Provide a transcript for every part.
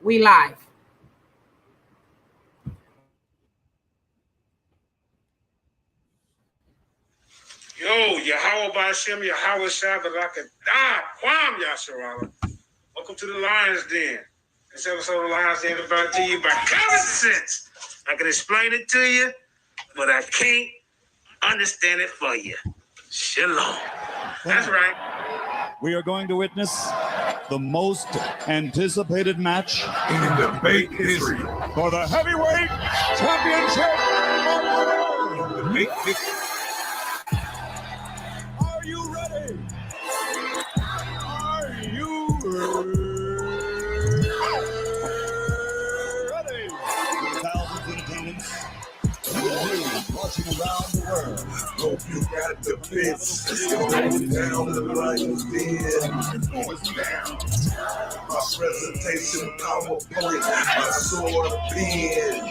We live. Yo, Yahweh Bashem, Yahweh Shabbat, Kwam Yasharala. Welcome to the Lions Den. This episode of the Lions Den is brought to you by common sense. I can explain it to you, but I can't understand it for you. Shalom. That's right. We are going to witness the most anticipated match in debate history for the heavyweight championship of the world. Debate history. Are you ready? Are you ready? Thousands in attendance. Watching around the world. Hope you got the fits. Going down the Lions Den. Going down. My presentation PowerPoint. My sword pen.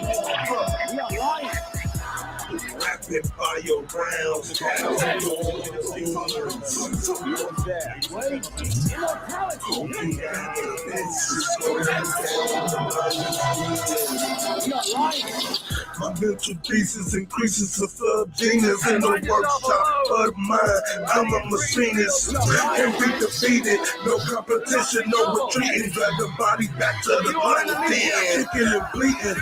We are live. Rapid fire rounds. Hope you got the fits. Going down the Lions Den. My mental pieces increases a sub-genius in the workshop of mine. I'm a machinist, can't be defeated. No competition, no retreating. Drag the body back to the line, kicking and bleeding.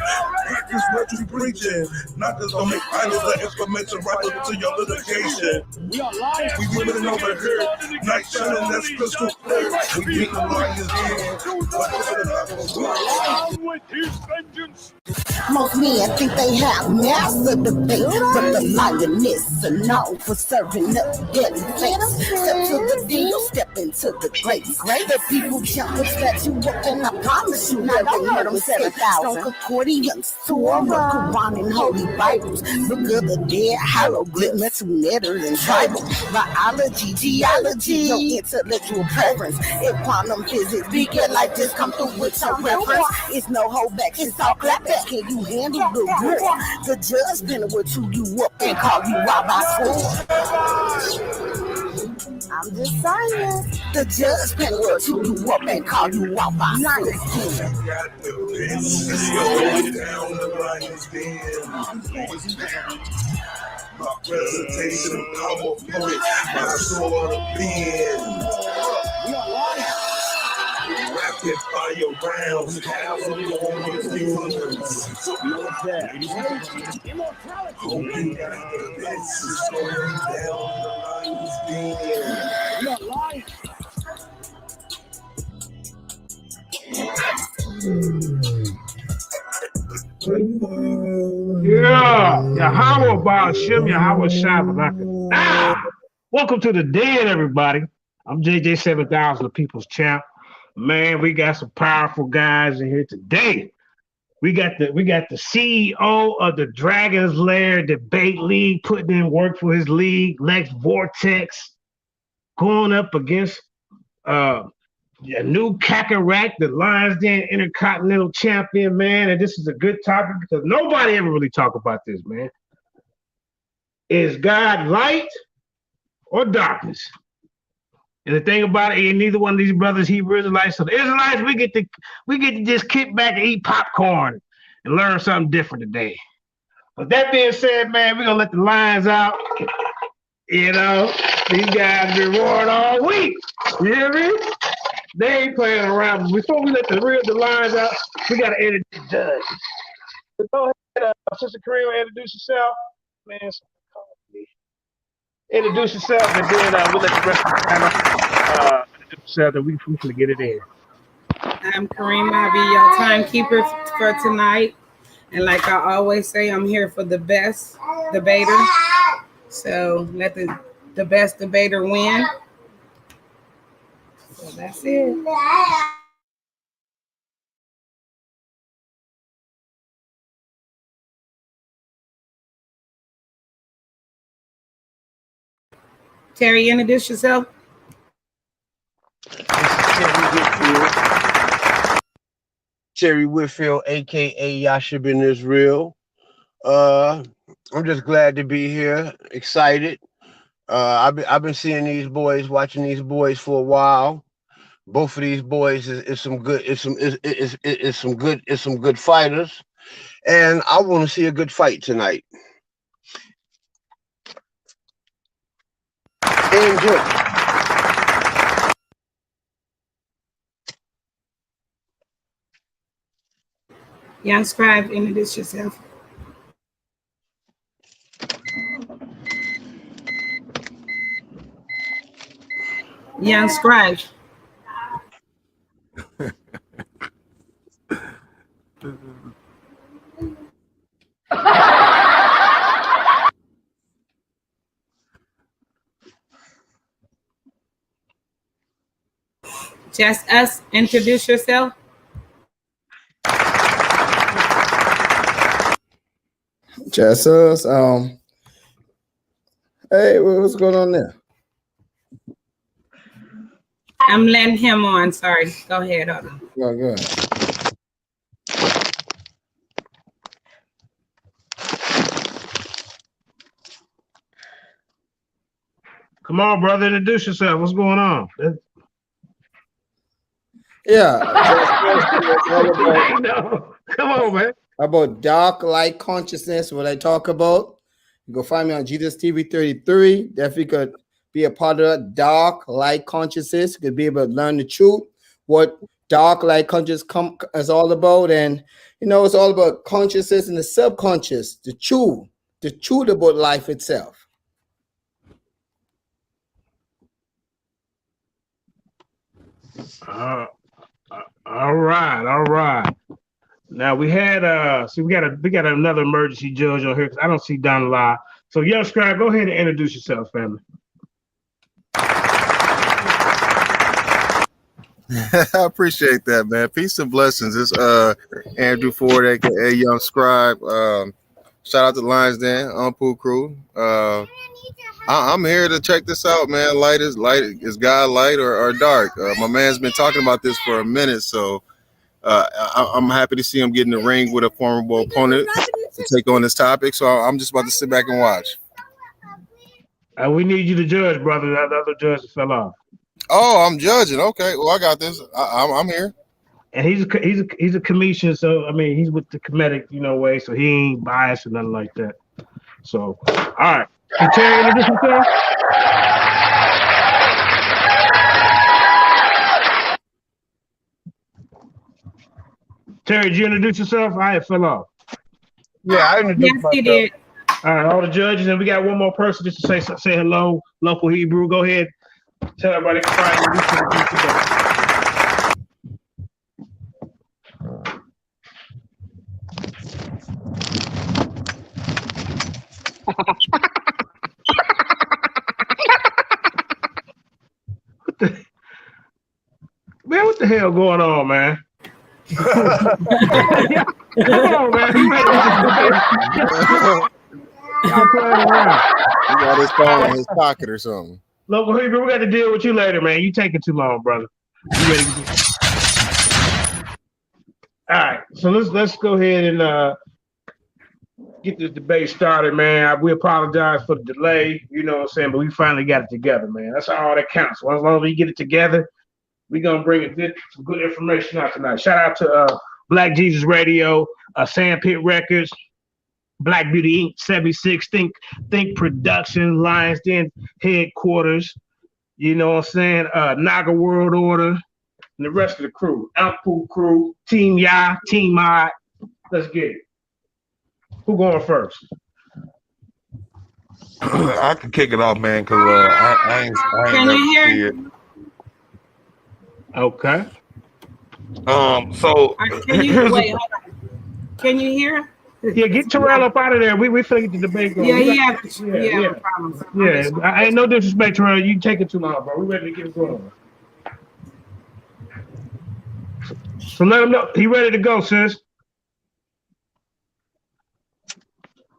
Practice what you preaching. Knockers don't make finals of information right up to your litigation. We are live. We winning over here. Night shining, that's crystal clear. We beat the Lions Den. With his vengeance. Most men think they have mastered the debate, but the lioness are known for serving up deadly fakes. Step to the deal, step into the grace. The people jump the statue up, and I promise you, now they heard them 7,000. Strong accordions, Torah, Quran, and holy Bibles. Look of the dead, hieroglyphs, to letters and tribal. Biology, geology, no intellectual preference. If quantum physics, big like this come through with some reference. It's no holdback, it's all clap back. Can you handle the war? The judge gonna chew you up and call you out by sword. I'm just saying. The judge gonna chew you up and call you out by sword. Got the fits. Going down the Lions Den. My presentation PowerPoint. My sword pen. We are live. Rapid fire rounds. Hope you got the fits. Going down the Lions Den. We are live. Yeah, Yahweh Bashem, Yahweh Shabbat. Welcome to the Den, everybody. I'm JJ 7000, the People's Champ. Man, we got some powerful guys in here today. We got the CEO of the Dragon's Lair Debate League putting in work for his league, Lex Vortex, going up against Anukakerakt, the Lions Den Intercontinental Champion, man. And this is a good topic because nobody ever really talk about this, man. Is God light or darkness? And the thing about it, neither one of these brothers Hebrew Israelites. So the Israelites, we get to just kick back and eat popcorn and learn something different today. But that being said, man, we're gonna let the Lions out. You know, these guys been roaring all week. You hear me? They ain't playing around. But before we let the Lions out, we gotta introduce the judge. So go ahead, Sister Kareem, introduce yourself. Man, introduce yourself, and then we'll let the rest of the panel introduce yourself, and we can get it in. I'm Kareem. I'll be your timekeeper for tonight. And like I always say, I'm here for the best debater. So let the best debater win. So that's it. Terry, introduce yourself. Terry Whitfield, aka Yashabin Israel. I'm just glad to be here, excited. I've been seeing these boys, watching these boys for a while. Both of these boys is some good. It's some good fighters, and I want to see a good fight tonight. Enjoy. Young Scribe, introduce yourself. Young Scribe. Just us, introduce yourself. Just us. Hey, what's going on there? I'm letting him on. Sorry. Go ahead. Hold on. Go ahead. Come on, brother, introduce yourself. What's going on? Yeah. Come on, man. About dark light consciousness, what I talk about. You can find me on Jesus TV 33. Definitely could be a part of that dark light consciousness. You could be able to learn the truth, what dark light consciousness is all about. And, you know, it's all about consciousness and the subconscious, the truth about life itself. All right. Now we had we got another emergency judge on here because I don't see Don live. So Young Scribe, go ahead and introduce yourself, family. I appreciate that, man. Peace and blessings. It's Andrew Ford, aka Young Scribe. Shout out to Lions Den, Unpool Crew. I'm here to check this out, man. Light. Is God light or dark? My man's been talking about this for a minute, so I'm happy to see him get in the ring with a formidable opponent to take on this topic. So I'm just about to sit back and watch. We need you to judge, brother. That other judge fell off. Oh, I'm judging. Okay, well I got this. I'm here. And he's a comedian, so I mean he's with the comedic, way, so he ain't biased or nothing like that. So, all right. Can Terry introduce himself? Terry, did you introduce yourself? I fell off. Yeah, I introduced Yes, myself. he did. All right, all the judges, and we got one more person just to say hello, local Hebrew. Go ahead, tell everybody. What the hell going on, man? Come on, man. Y'all playing around. He got his phone in his pocket or something. Local Hebrew, we got to deal with you later, man. You taking too long, brother. You ready to go? All right, so let's go ahead and get this debate started, man. We apologize for the delay, you know what I'm saying, but we finally got it together, man. That's all that counts. As long as we get it together, we're gonna bring some good information out tonight. Shout out to Black Jesus Radio, Sandpit Records, Black Beauty Inc. 76, Think Production, Lions Den headquarters, you know what I'm saying? Naga World Order, and the rest of the crew. Outpool crew, Team Ya, Team Mod. Let's get it. Who going first? I can kick it off, man, because I ain't Can never you hear? see it. Okay. So Can you wait? Hold on. Can you hear? Yeah, get Terrell up out of there. We finna get the debate going. Yeah, We he got- has problems. Yeah, I ain't no disrespect, Terrell. You taking too long, bro. We ready to get it going. So let him know he ready to go, sis.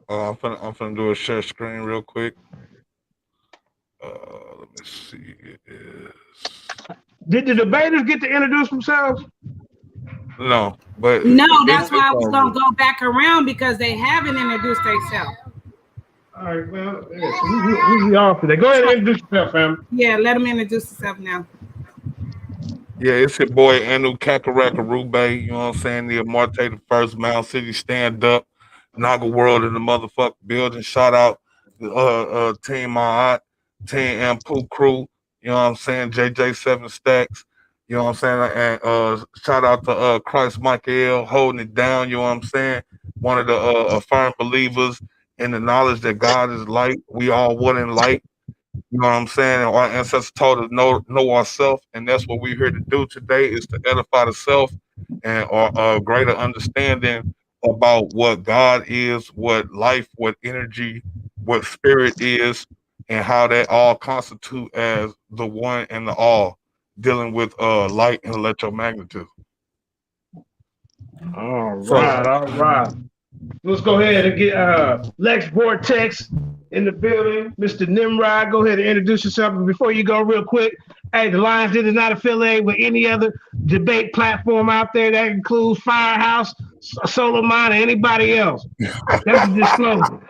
I'm finna do a share screen real quick. Let me see. It is Did the debaters get to introduce themselves? no, but No, that's why I was gonna go back around because they haven't introduced themselves. All right, well, we off today. Go ahead and introduce yourself, fam. Yeah, let them introduce themselves now. Yeah, it's your boy Anukakerakt, you know what I'm saying? The Marte, the first Mound City stand up, Naga World in the motherfucking building. Shout out Team Maat, Team Ampu Crew, you know what I'm saying? JJ7 Stacks, you know what I'm saying? And shout out to Christ Michael holding it down, you know what I'm saying? One of the firm believers in the knowledge that God is light. We all one in light. You know what I'm saying? And our ancestors told us know ourselves, and that's what we're here to do today is to edify the self and a greater understanding about what God is, what life, what energy, what spirit is, and how that all constitute as the one and the all, dealing with light and electromagnetism. All So right, all right. Let's go ahead and get Lex Vortex in the building. Mr. Nimrod, go ahead and introduce yourself. But before you go, real quick, hey, the Lions Den is not affiliated with any other debate platform out there. That includes Firehouse, Solar Mine, or anybody else. That's a disclosure.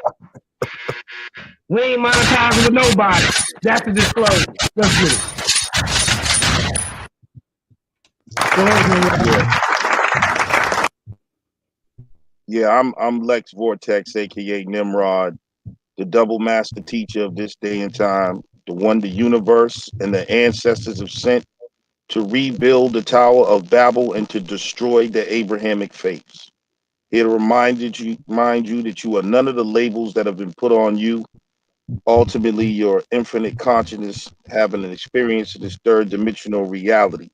We ain't monetizing with nobody. That's a disclosure. Let's get it. Go ahead, Nimrod. Yeah, I'm Lex Vortex, aka Nimrod, the double master teacher of this day and time, the one the universe and the ancestors have sent to rebuild the Tower of Babel and to destroy the Abrahamic faiths. Here to remind you that you are none of the labels that have been put on you. Ultimately, your infinite consciousness having an experience of this third dimensional reality.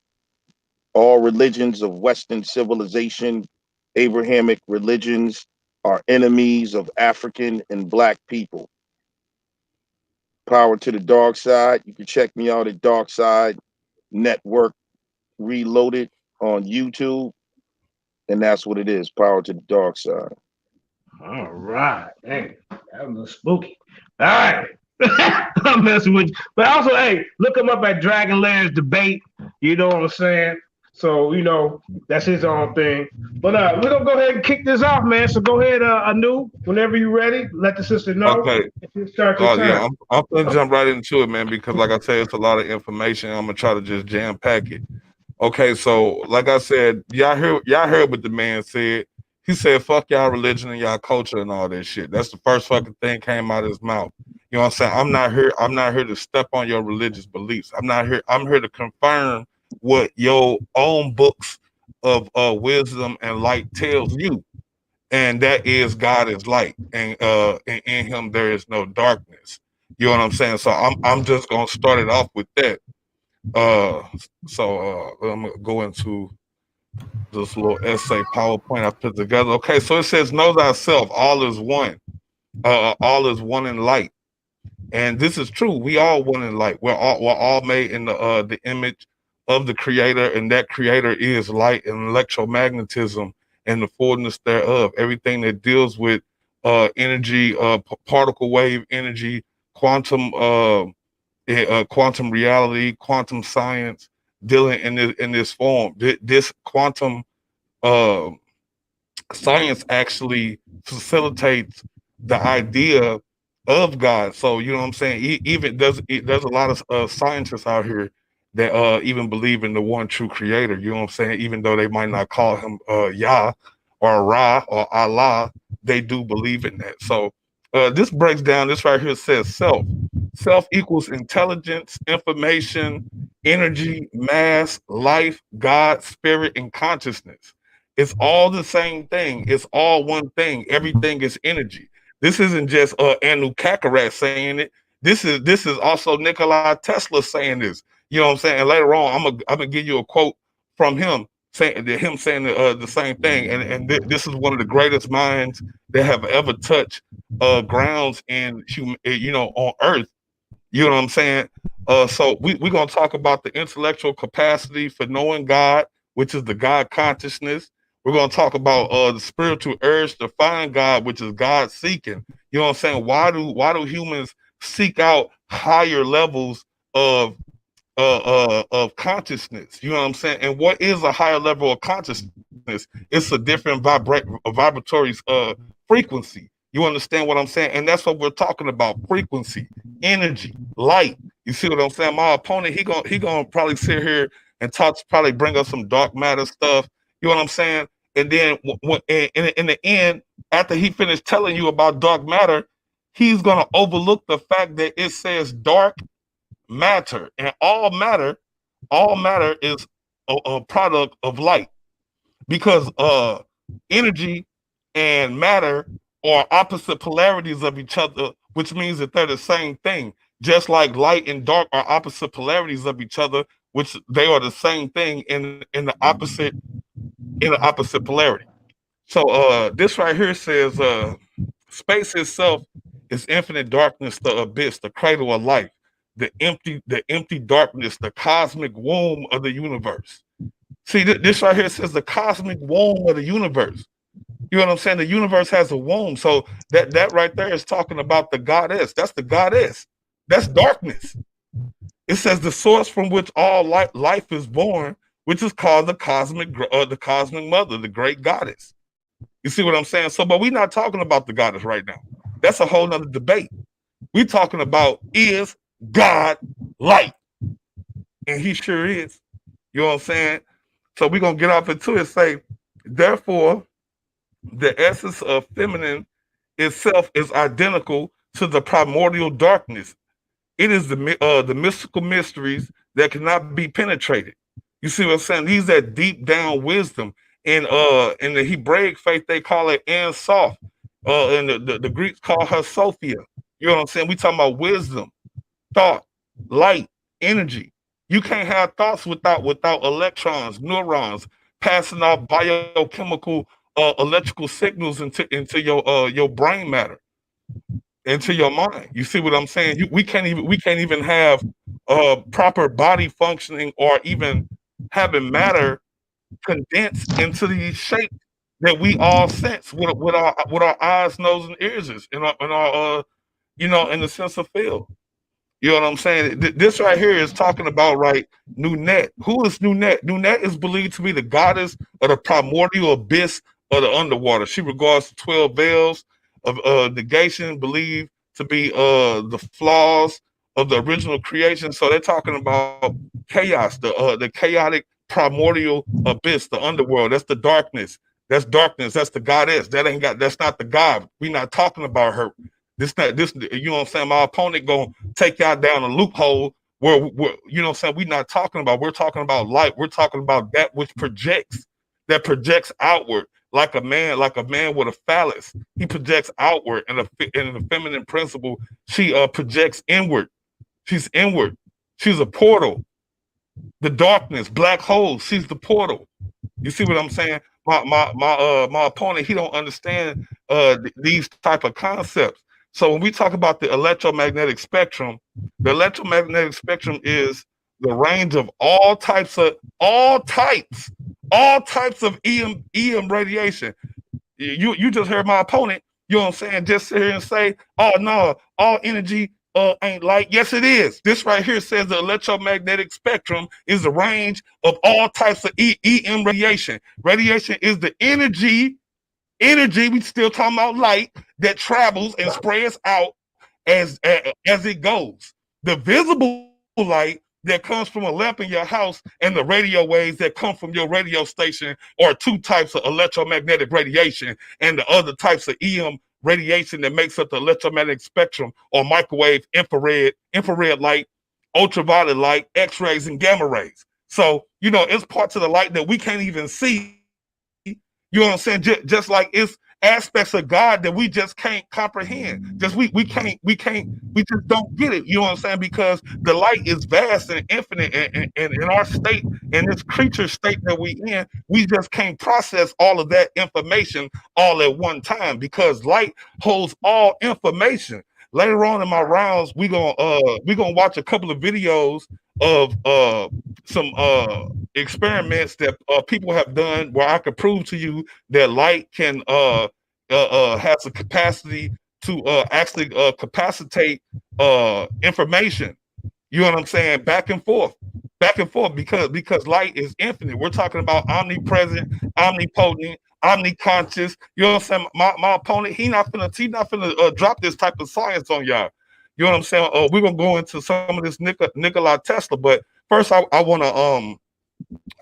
All religions of Western civilization, Abrahamic religions, are enemies of African and Black people. Power to the dark side. You can check me out at Dark Side Network Reloaded on YouTube. And that's what it is. Power to the dark side. All right. Dang, that was spooky. All right. I'm messing with you. But also, hey, look him up at Dragon Lairs Debate. You know what I'm saying? So, that's his own thing. But we're going to go ahead and kick this off, man. So go ahead, Anu, whenever you're ready. Let the sister know. okay. Start your Yeah, time. I'm gonna jump right into it, man, because like I said, it's a lot of information. I'm gonna try to just jam pack it. Okay, so like I said, y'all heard what the man said. He said, "Fuck y'all religion and y'all culture and all that shit." That's the first fucking thing came out of his mouth. You know what I'm saying? I'm not here to step on your religious beliefs. I'm not here. I'm here to confirm what your own books of wisdom and light tells you, and that is God is light, and in Him there is no darkness. You know what I'm saying? So I'm just gonna start it off with that. Uh, I'm gonna go into this little essay PowerPoint I put together. Okay, so it says, "Know thyself, all is one. All is one in light." And this is true. We all one in light. We're all made in the image of the creator, and that creator is light and electromagnetism and the fullness thereof. Everything that deals with energy, particle wave energy, quantum quantum reality, quantum science, dealing in this form. This quantum uh, science actually facilitates the idea of God. So you know what I'm saying. Even there's a lot of scientists out here that even believe in the one true Creator. You know what I'm saying. Even though they might not call him Yah or Ra or Allah, they do believe in that. So this breaks down. This right here says self. Self equals intelligence, information, energy, mass, life, God, spirit, and consciousness. It's all the same thing. It's all one thing. Everything is energy. This isn't just Anukakerakt saying it. This is also Nikola Tesla saying this. You know what I'm saying? And later on, I'm gonna give you a quote from him saying the same thing. And this is one of the greatest minds that have ever touched grounds in on Earth. You know what I'm saying? So we're gonna talk about the intellectual capacity for knowing God, which is the God consciousness. We're gonna talk about the spiritual urge to find God, which is God seeking. You know what I'm saying? Why do humans seek out higher levels of of consciousness? You know what I'm saying? And what is a higher level of consciousness? It's a different vibratory frequency. You understand what I'm saying? And that's what we're talking about: frequency, energy, light. You see what I'm saying? My opponent, he gonna probably sit here and talks probably bring us some dark matter stuff. You know what I'm saying? And then in the end, after he finished telling you about dark matter, he's gonna overlook the fact that it says dark matter, and all matter is a product of light, because energy and matter are opposite polarities of each other, which means that they're the same thing. Just like light and dark are opposite polarities of each other, which they are the same thing in the opposite polarity. So this right here says space itself is infinite darkness, the abyss, the cradle of life, the empty darkness, the cosmic womb of the universe. See, this right here says the cosmic womb of the universe. You know what I'm saying? The universe has a womb. So that right there is talking about the goddess. That's the goddess. That's darkness. It says the source from which all life is born, which is called the cosmic mother, the great goddess. You see what I'm saying? So, but we're not talking about the goddess right now. That's a whole nother debate. We're talking about, is God light? And he sure is. You know what I'm saying? So we're going to get off into it and say, therefore, the essence of feminine itself is identical to the primordial darkness. It is the mystical mysteries that cannot be penetrated. You see what I'm saying? These are deep down wisdom. In the Hebraic faith, they call it Ein Sof. And the Greeks call her Sophia. You know what I'm saying? We talking about wisdom, thought, light, energy. You can't have thoughts without electrons, neurons passing off biochemical electrical signals into your brain matter, into your mind. You see what I'm saying? We can't even have proper body functioning or even having matter condensed into these shapes that we all sense with our eyes, nose, and ears is in our in the sense of feel. You know what I'm saying? This right here is talking about, right, Nunet. Who is Nunet? Nunet is believed to be the goddess of the primordial abyss of the underwater. She regards the 12 veils of negation, believed to be the flaws of the original creation. So they're talking about chaos, the chaotic primordial abyss, the underworld. That's the darkness. That's darkness. That's the goddess. That's not the God. We're not talking about her. This, you know what I'm saying? My opponent gonna take y'all down a loophole where you know what I'm saying? We're not talking about, we're talking about light. We're talking about that which projects outward, like a man with a phallus. He projects outward, and in the feminine principle, she projects inward. She's inward. She's a portal. The darkness, black holes, she's the portal. You see what I'm saying? My opponent, he don't understand these type of concepts. So when we talk about the electromagnetic spectrum, the electromagnetic spectrum is the range of all types of EM radiation. You just heard my opponent, you know what I'm saying, just sit here and say, oh no, all energy ain't light. Yes, it is. This right here says the electromagnetic spectrum is the range of all types of EM radiation. Radiation is the energy, we still talking about light, that travels and spreads out as it goes. The visible light that comes from a lamp in your house and the radio waves that come from your radio station are two types of electromagnetic radiation, and the other types of EM radiation that makes up the electromagnetic spectrum or microwave, infrared light, ultraviolet light, X-rays, and gamma rays. So, it's parts of the light that we can't even see. You know what I'm saying? Just like it's aspects of God that we just can't comprehend. Just we just don't get it. You know what I'm saying? Because the light is vast and infinite, and in our state, in this creature state that we in, we just can't process all of that information all at one time, because light holds all information. Later on in my rounds, we gonna watch a couple of videos of some experiments that people have done where I could prove to you that light can has a capacity to actually capacitate information. You know what I'm saying? Back and forth, because light is infinite. We're talking about omnipresent, omnipotent, omniconscious. You know what I'm saying? My opponent, he not finna drop this type of science on y'all. You know what I'm saying? We're gonna go into some of this Nikola Tesla, but first I wanna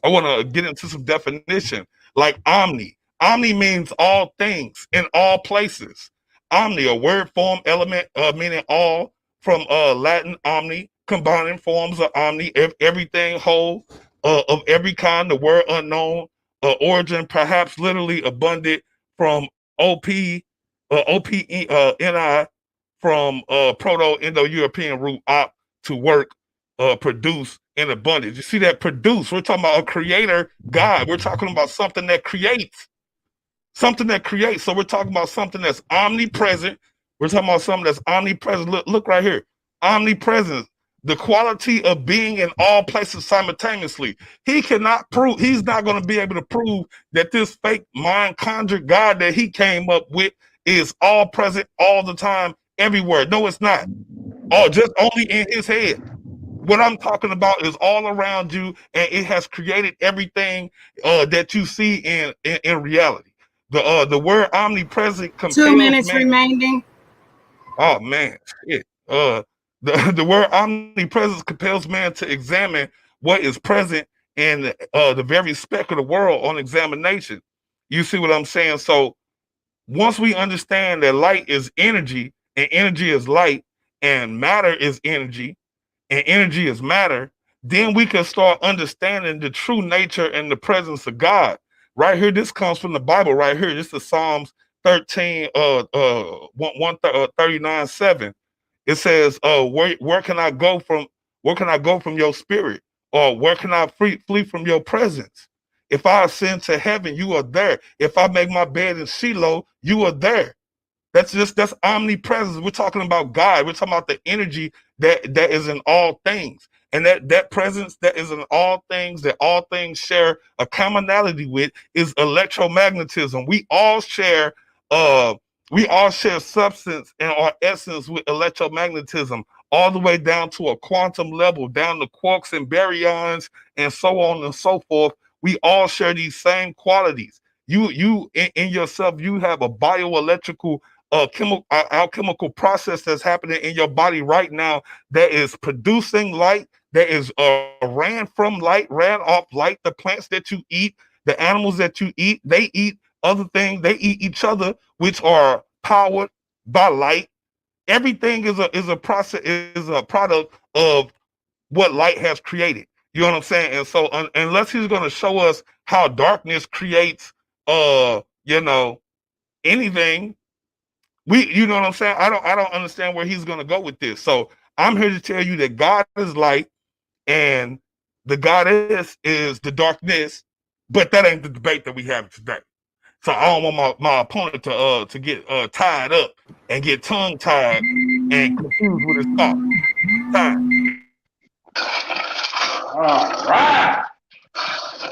I want to get into some definition, like omni. Omni means all things in all places. Omni, a word form element meaning all, from Latin omni, combining forms of omni, everything whole, of every kind. The word unknown, origin perhaps literally abundant, from OPNI, from Proto-Indo-European root op, to work, produce in abundance. You see that produce? We're talking about a creator God. We're talking about something that creates, something that creates. So we're talking about something that's omnipresent. We're talking about something that's omnipresent. Look right here, omnipresence. The quality of being in all places simultaneously. He cannot prove. He's not going to be able to prove that this fake mind conjured God that he came up with is all present all the time, everywhere. No, it's not. Oh, just only in his head. What I'm talking about is all around you, and it has created everything that you see in reality. The word omnipresent Two compels minutes man. remaining. Oh man, shit. The word omnipresence compels man to examine what is present in the very speck of the world on examination. You see what I'm saying? So once we understand that light is energy, and energy is light, and matter is energy, and energy is matter, then we can start understanding the true nature and the presence of God. Right here, this comes from the Bible. Right here, this is Psalms 13, 39, 7. It says, where can I go from? Where can I go from your spirit, or where can I flee from your presence? If I ascend to heaven, you are there. If I make my bed in Shiloh, you are there. That's omnipresence. We're talking about God. We're talking about the energy that is in all things. And that presence that is in all things, that all things share a commonality with, is electromagnetism. Uh we all share substance and our essence with electromagnetism, all the way down to a quantum level, down to quarks and baryons and so on and so forth. We all share these same qualities. You in yourself, you have a bioelectrical alchemical process that's happening in your body right now, that is producing light, that is ran from light, ran off light. The plants that you eat, the animals that you eat, they eat other things, they eat each other, which are powered by light. Everything is a process, is a product of what light has created. You know what I'm saying? And so unless he's going to show us how darkness creates anything, you know what I'm saying? I don't understand where he's gonna go with this. So I'm here to tell you that God is light, and the goddess is the darkness, but that ain't the debate that we have today. So I don't want my opponent to get tied up and get tongue tied and confused with his thoughts. Time. All right.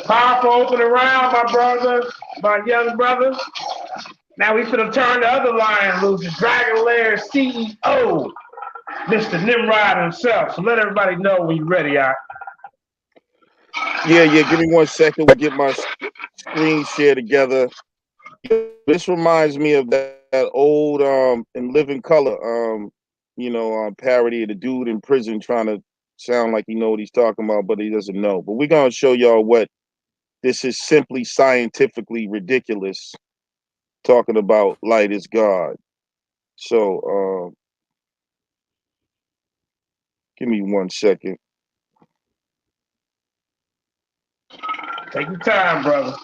Powerful opening round, my brothers, my young brothers. Now we finna turn the other lion loose, the Dragon Lair CEO, Mr. Nimrod himself. So let everybody know when you're ready, all right? Yeah. Give me 1 second. We'll get my screen share together. This reminds me of that old in Living Color parody of the dude in prison trying to sound like he know what he's talking about, but he doesn't know. But we're gonna show y'all what this is simply scientifically ridiculous. Talking about light is God. So give me 1 second. Take your time, brother.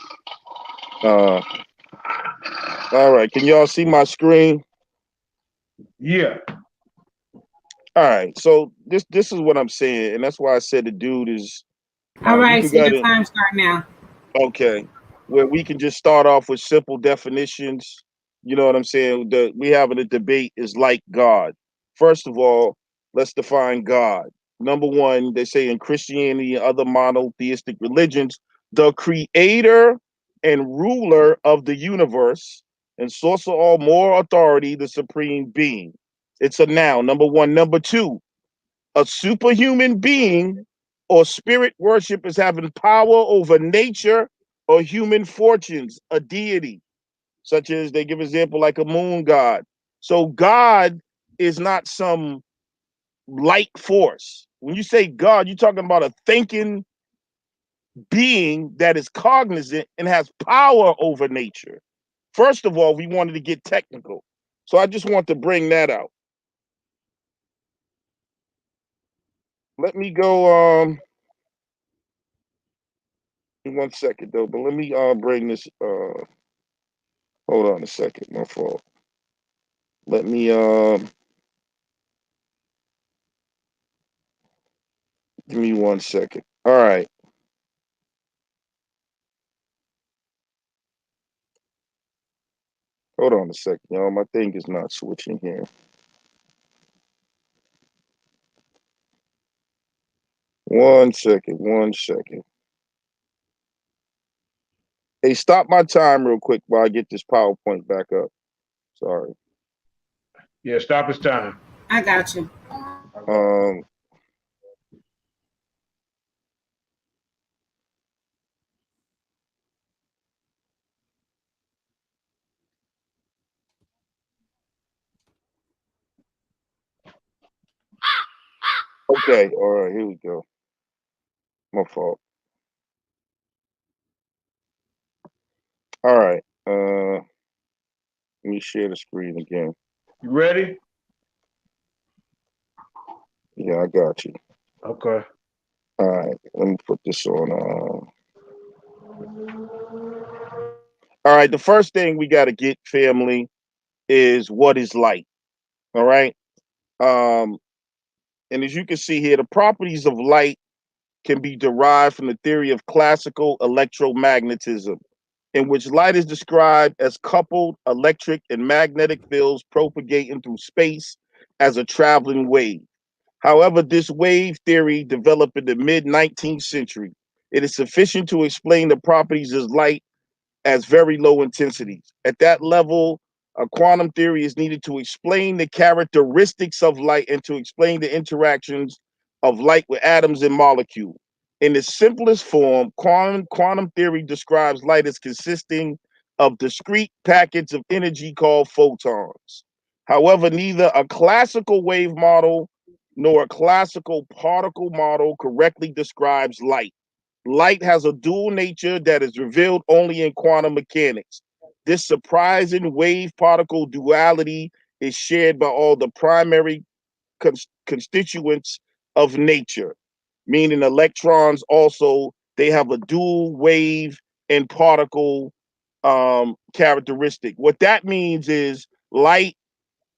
All right, can y'all see my screen? Yeah. All right, so this is what I'm saying, and that's why I said the dude is. All You right, can so go your ahead. time start now. Okay, where we can just start off with simple definitions. You know what I'm saying? We having a debate is like God. First of all, let's define God. Number one, they say in Christianity and other monotheistic religions, the creator and ruler of the universe and source of all moral authority, the supreme being. It's a noun. Number one. Number two, a superhuman being or spirit worship is having power over nature or human fortunes, a deity, such as they give example like a moon god. So God is not some light force. When you say God, you're talking about a thinking being that is cognizant and has power over nature. First of all, we wanted to get technical. So I just want to bring that out. Let me go 1 second though, but let me bring this hold on a second, my fault. Let me give me 1 second. All right. Hold on a second, y'all. My thing is not switching here. 1 second, 1 second. Hey, stop my time real quick while I get this PowerPoint back up. Sorry. Yeah, stop his time. I got you. Um, okay, all right, here we go. My fault. All right. Let me share the screen again. You ready? Yeah, I got you. Okay. All right, let me put this on. All right, the first thing we got to get, family, is what is light. All right. Um, and as you can see here, the properties of light can be derived from the theory of classical electromagnetism, in which light is described as coupled electric and magnetic fields propagating through space as a traveling wave. However, this wave theory developed in the mid 19th century. It is sufficient to explain the properties of light as very low intensities. At that level, a quantum theory is needed to explain the characteristics of light and to explain the interactions of light with atoms and molecules. In its simplest form, quantum theory describes light as consisting of discrete packets of energy called photons. However, neither a classical wave model nor a classical particle model correctly describes light. Light has a dual nature that is revealed only in quantum mechanics. This surprising wave particle duality is shared by all the primary constituents of nature, meaning electrons also, they have a dual wave and particle characteristic. What that means is light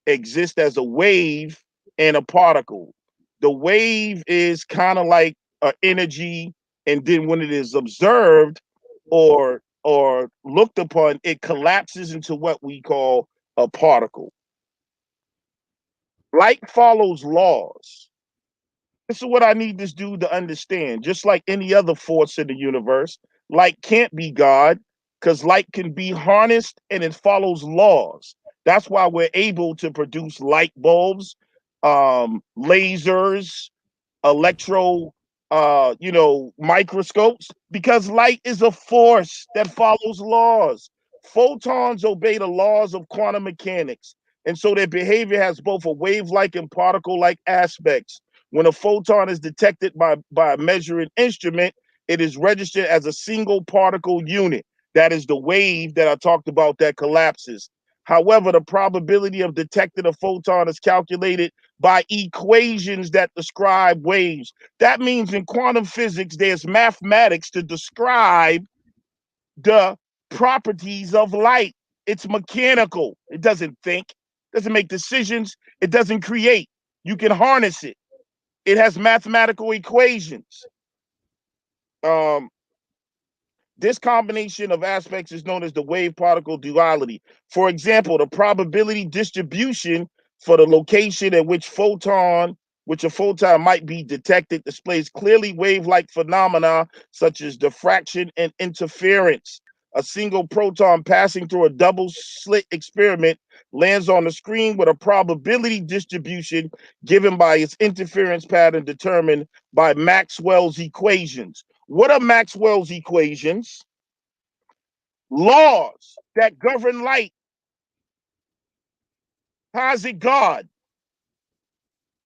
exist as a wave and a particle. The wave is kind of like energy, and then when it is observed or looked upon, it collapses into what we call a particle. Light follows laws. This is what I need this dude to understand. Just like any other force in the universe, light can't be God because light can be harnessed and it follows laws. That's why we're able to produce light bulbs, lasers, electro microscopes, because light is a force that follows laws. Photons obey the laws of quantum mechanics, and so their behavior has both a wave-like and particle-like aspects. When a photon is detected by a measuring instrument, it is registered as a single particle unit. That is the wave that I talked about that collapses. However, the probability of detecting a photon is calculated by equations that describe waves. That means in quantum physics, there's mathematics to describe the properties of light. It's mechanical. It doesn't think, doesn't make decisions, it doesn't create. You can harness it. It has mathematical equations. Um, This combination of aspects is known as the wave particle duality. For example, the probability distribution for the location at which a photon might be detected displays clearly wave-like phenomena such as diffraction and interference. A single proton passing through a double slit experiment lands on the screen with a probability distribution given by its interference pattern determined by Maxwell's equations. What are Maxwell's equations? Laws that govern light. How's it God?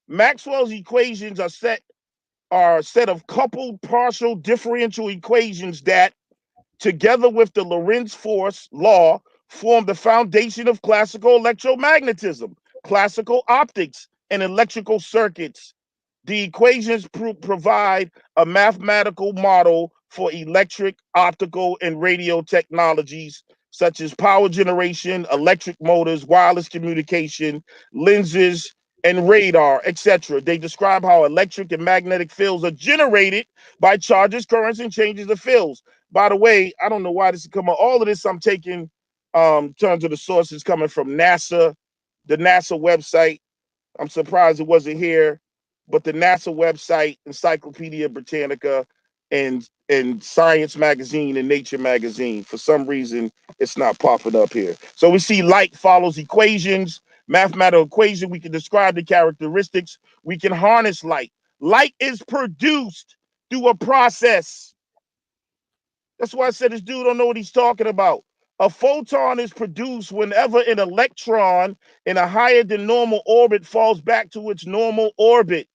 Maxwell's equations are set are a set of coupled partial differential equations that, together with the Lorentz force law, form the foundation of classical electromagnetism, classical optics, and electrical circuits. The equations provide a mathematical model for electric, optical, and radio technologies such as power generation, electric motors, wireless communication, lenses, and radar, etc. They describe how electric and magnetic fields are generated by charges, currents, and changes of fields. By the way, I don't know why this is coming. All of this I'm taking in terms of the sources coming from NASA, the NASA website. I'm surprised it wasn't here, but the NASA website, Encyclopedia Britannica, and Science Magazine and Nature Magazine. For some reason, it's not popping up here. So we see light follows equations, mathematical equation. We can describe the characteristics. We can harness light. Light is produced through a process. That's why I said this dude don't know what he's talking about. A photon is produced whenever an electron in a higher than normal orbit falls back to its normal orbit.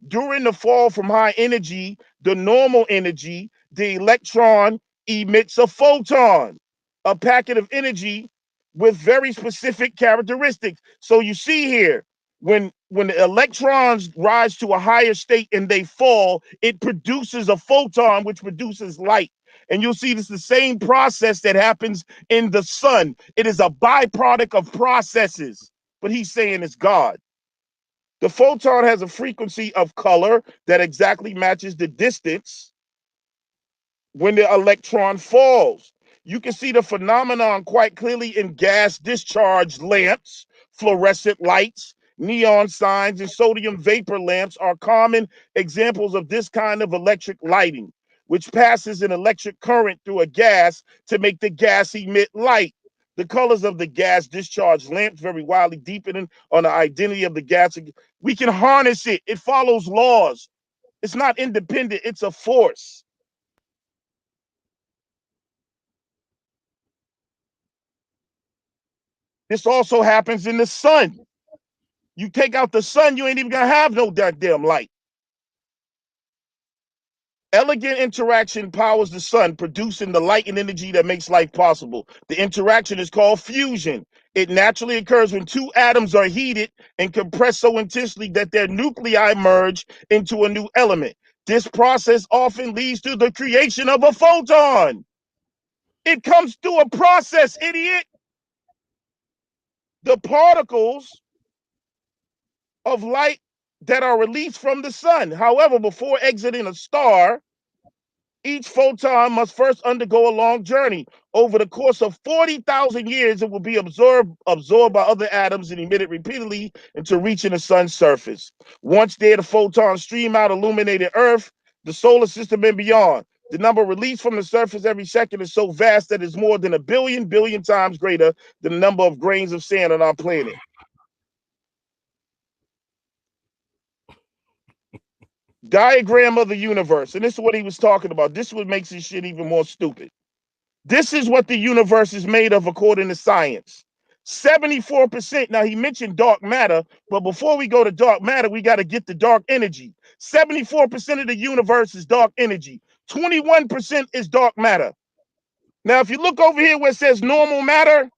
During the fall from high energy, the normal energy, the electron emits a photon, a packet of energy with very specific characteristics. So you see here, when the electrons rise to a higher state and they fall, it produces a photon, which produces light. And you'll see this the same process that happens in the sun. It is a byproduct of processes, but he's saying it's God. The photon has a frequency of color that exactly matches the distance when the electron falls. You can see the phenomenon quite clearly in gas discharge lamps, fluorescent lights, neon signs, and sodium vapor lamps are common examples of this kind of electric lighting, which passes an electric current through a gas to make the gas emit light. The colors of the gas discharge lamps vary widely, depending on the identity of the gas. We can harness it. It follows laws. It's not independent. It's a force. This also happens in the sun. You take out the sun, you ain't even gonna have no goddamn light. Elegant interaction powers the sun, producing the light and energy that makes life possible. The interaction is called fusion. It naturally occurs when two atoms are heated and compressed so intensely that their nuclei merge into a new element. This process often leads to the creation of a photon. It comes through a process, idiot. The particles of light that are released from the sun. However, before exiting a star, each photon must first undergo a long journey. Over the course of 40,000 years, it will be absorbed by other atoms and emitted repeatedly until reaching the sun's surface. Once there, the photons stream out, illuminating Earth, the solar system, and beyond. The number released from the surface every second is so vast that it's more than a billion times greater than the number of grains of sand on our planet. Diagram of the universe. And this is what he was talking about. This is what makes this shit even more stupid. This is what the universe is made of according to science. 74%. Now, he mentioned dark matter, but before we go to dark matter, we got to get the dark energy. 74% of the universe is dark energy. 21% is dark matter. Now, if you look over here where it says normal matter,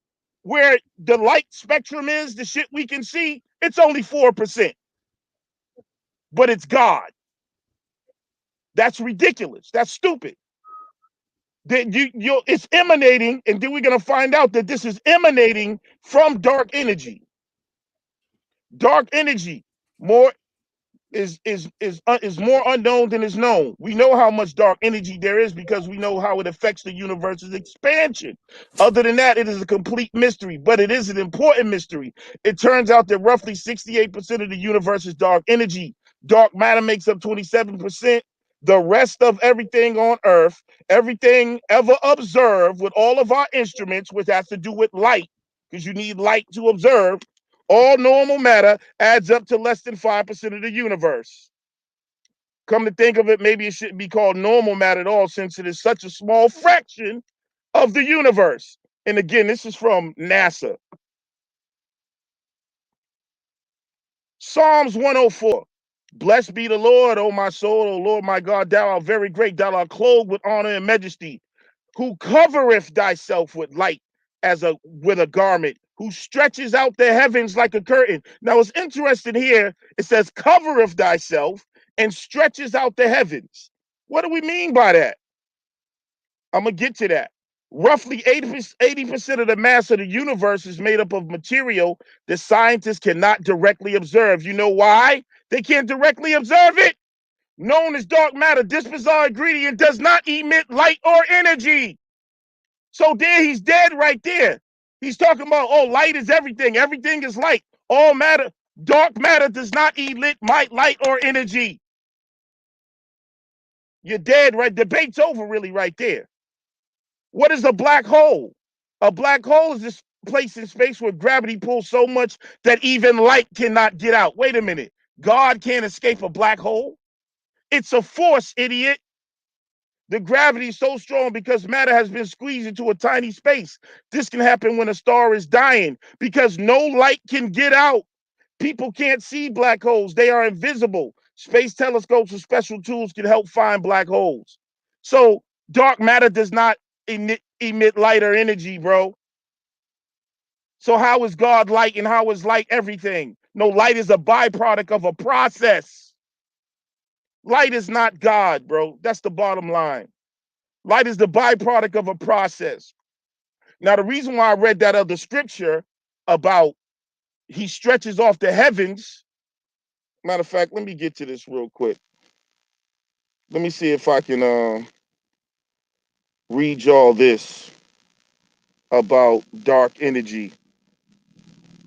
where the light spectrum is, the shit we can see, it's only 4%. But it's God. That's ridiculous. That's stupid. That it's emanating, and then we're gonna find out that this is emanating from dark energy. Dark energy, more is more unknown than is known. We know how much dark energy there is because we know how it affects the universe's expansion. Other than that, it is a complete mystery, but it is an important mystery. It turns out that roughly 68% of the universe is dark energy. Dark matter makes up 27%. The rest of everything on Earth, everything ever observed with all of our instruments, which has to do with light, because you need light to observe, all normal matter adds up to less than 5% of the universe. Come to think of it, maybe it shouldn't be called normal matter at all, since it is such a small fraction of the universe. And again, this is from NASA. Psalms 104. Blessed be the Lord, O my soul, O Lord my God, thou art very great, thou art clothed with honor and majesty, who covereth thyself with light as a with a garment, who stretches out the heavens like a curtain. Now it's interesting here, it says covereth thyself and stretches out the heavens. What do we mean by that? I'm gonna get to that. Roughly 80% of the mass of the universe is made up of material that scientists cannot directly observe. You know why? They can't directly observe it. Known as dark matter, this bizarre ingredient does not emit light or energy. So there he's dead right there. He's talking about, oh, light is everything. Everything is light. All matter, dark matter does not emit light or energy. You're dead, right? Debate's over really right there. What is a black hole? A black hole is this place in space where gravity pulls so much that even light cannot get out. Wait a minute. God can't escape a black hole? It's a force, idiot. The gravity is so strong because matter has been squeezed into a tiny space. This can happen when a star is dying because no light can get out. People can't see black holes, they are invisible. Space telescopes and special tools can help find black holes. So, dark matter does not emit light or energy, bro. So, how is God light and how is light everything? No, light is a byproduct of a process. Light is not God, bro. That's the bottom line. Light is the byproduct of a process. Now, the reason why I read that other scripture about he stretches off the heavens, matter of fact, let me get to this real quick. Let me see if I can read y'all this about dark energy.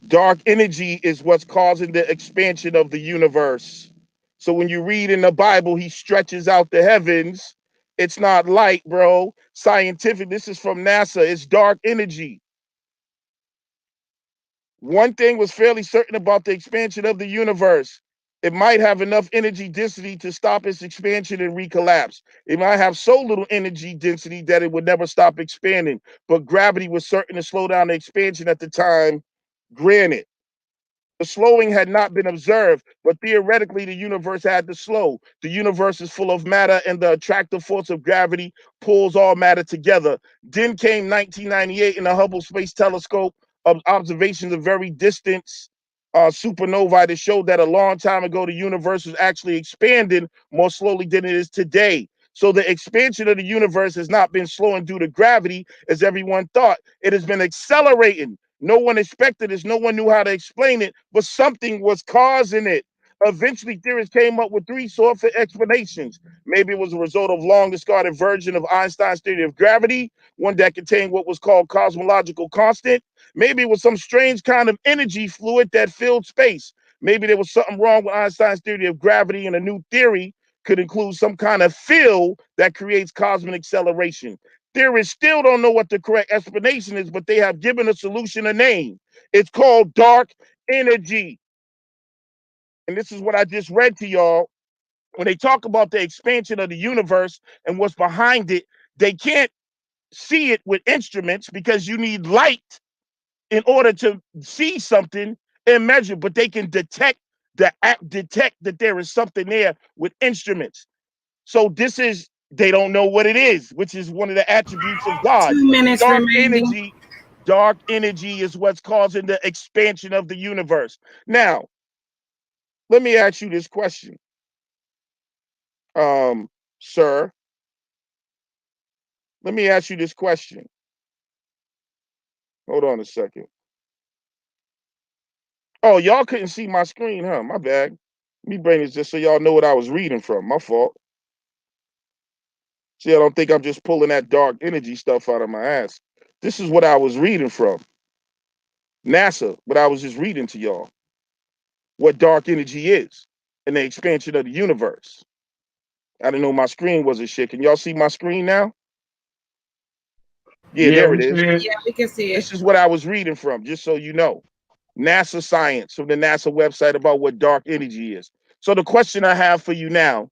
Dark energy is what's causing the expansion of the universe. So when you read in the Bible, he stretches out the heavens. It's not light, bro. Scientific, this is from NASA. It's dark energy. One thing was fairly certain about the expansion of the universe. It might have enough energy density to stop its expansion and recollapse. It might have so little energy density that it would never stop expanding, but gravity was certain to slow down the expansion at the time. Granted, the slowing had not been observed, but theoretically, the universe had to slow. The universe is full of matter, and the attractive force of gravity pulls all matter together. Then came 1998 in the Hubble Space Telescope of observations of very distant supernovae that showed that a long time ago the universe was actually expanding more slowly than it is today. So the expansion of the universe has not been slowing due to gravity, as everyone thought. It has been accelerating. No one expected this. No one knew how to explain it, but something was causing it. Eventually, theorists came up with three sort of explanations. Maybe it was a result of long discarded version of Einstein's theory of gravity, one that contained what was called cosmological constant. Maybe it was some strange kind of energy fluid that filled space. Maybe there was something wrong with Einstein's theory of gravity, and a new theory could include some kind of field that creates cosmic acceleration. Theorists still don't know what the correct explanation is, but they have given a solution a name. It's called dark energy. And this is what I just read to y'all. When they talk about the expansion of the universe and what's behind it, they can't see it with instruments because you need light in order to see something and measure, but they can detect that there is something there with instruments. So this is they don't know what it is, which is one of the attributes of God. 2 minutes Dark remaining. energy, dark energy is what's causing the expansion of the universe. Now, let me ask you this question, sir. Let me ask you this question. Hold on a second. Oh, y'all couldn't see my screen, huh? My bad. Let me bring this just so y'all know what I was reading from. My fault. See, I don't think I'm just pulling that dark energy stuff out of my ass. This is what I was reading from NASA, what I was just reading to y'all. What dark energy is and the expansion of the universe. I didn't know my screen was a shit. Can y'all see my screen now? Yeah, Yeah, there it we is. said Yeah, we can see it. This is what I was reading from, just so you know. NASA science from the NASA website about what dark energy is. So the question I have for you now,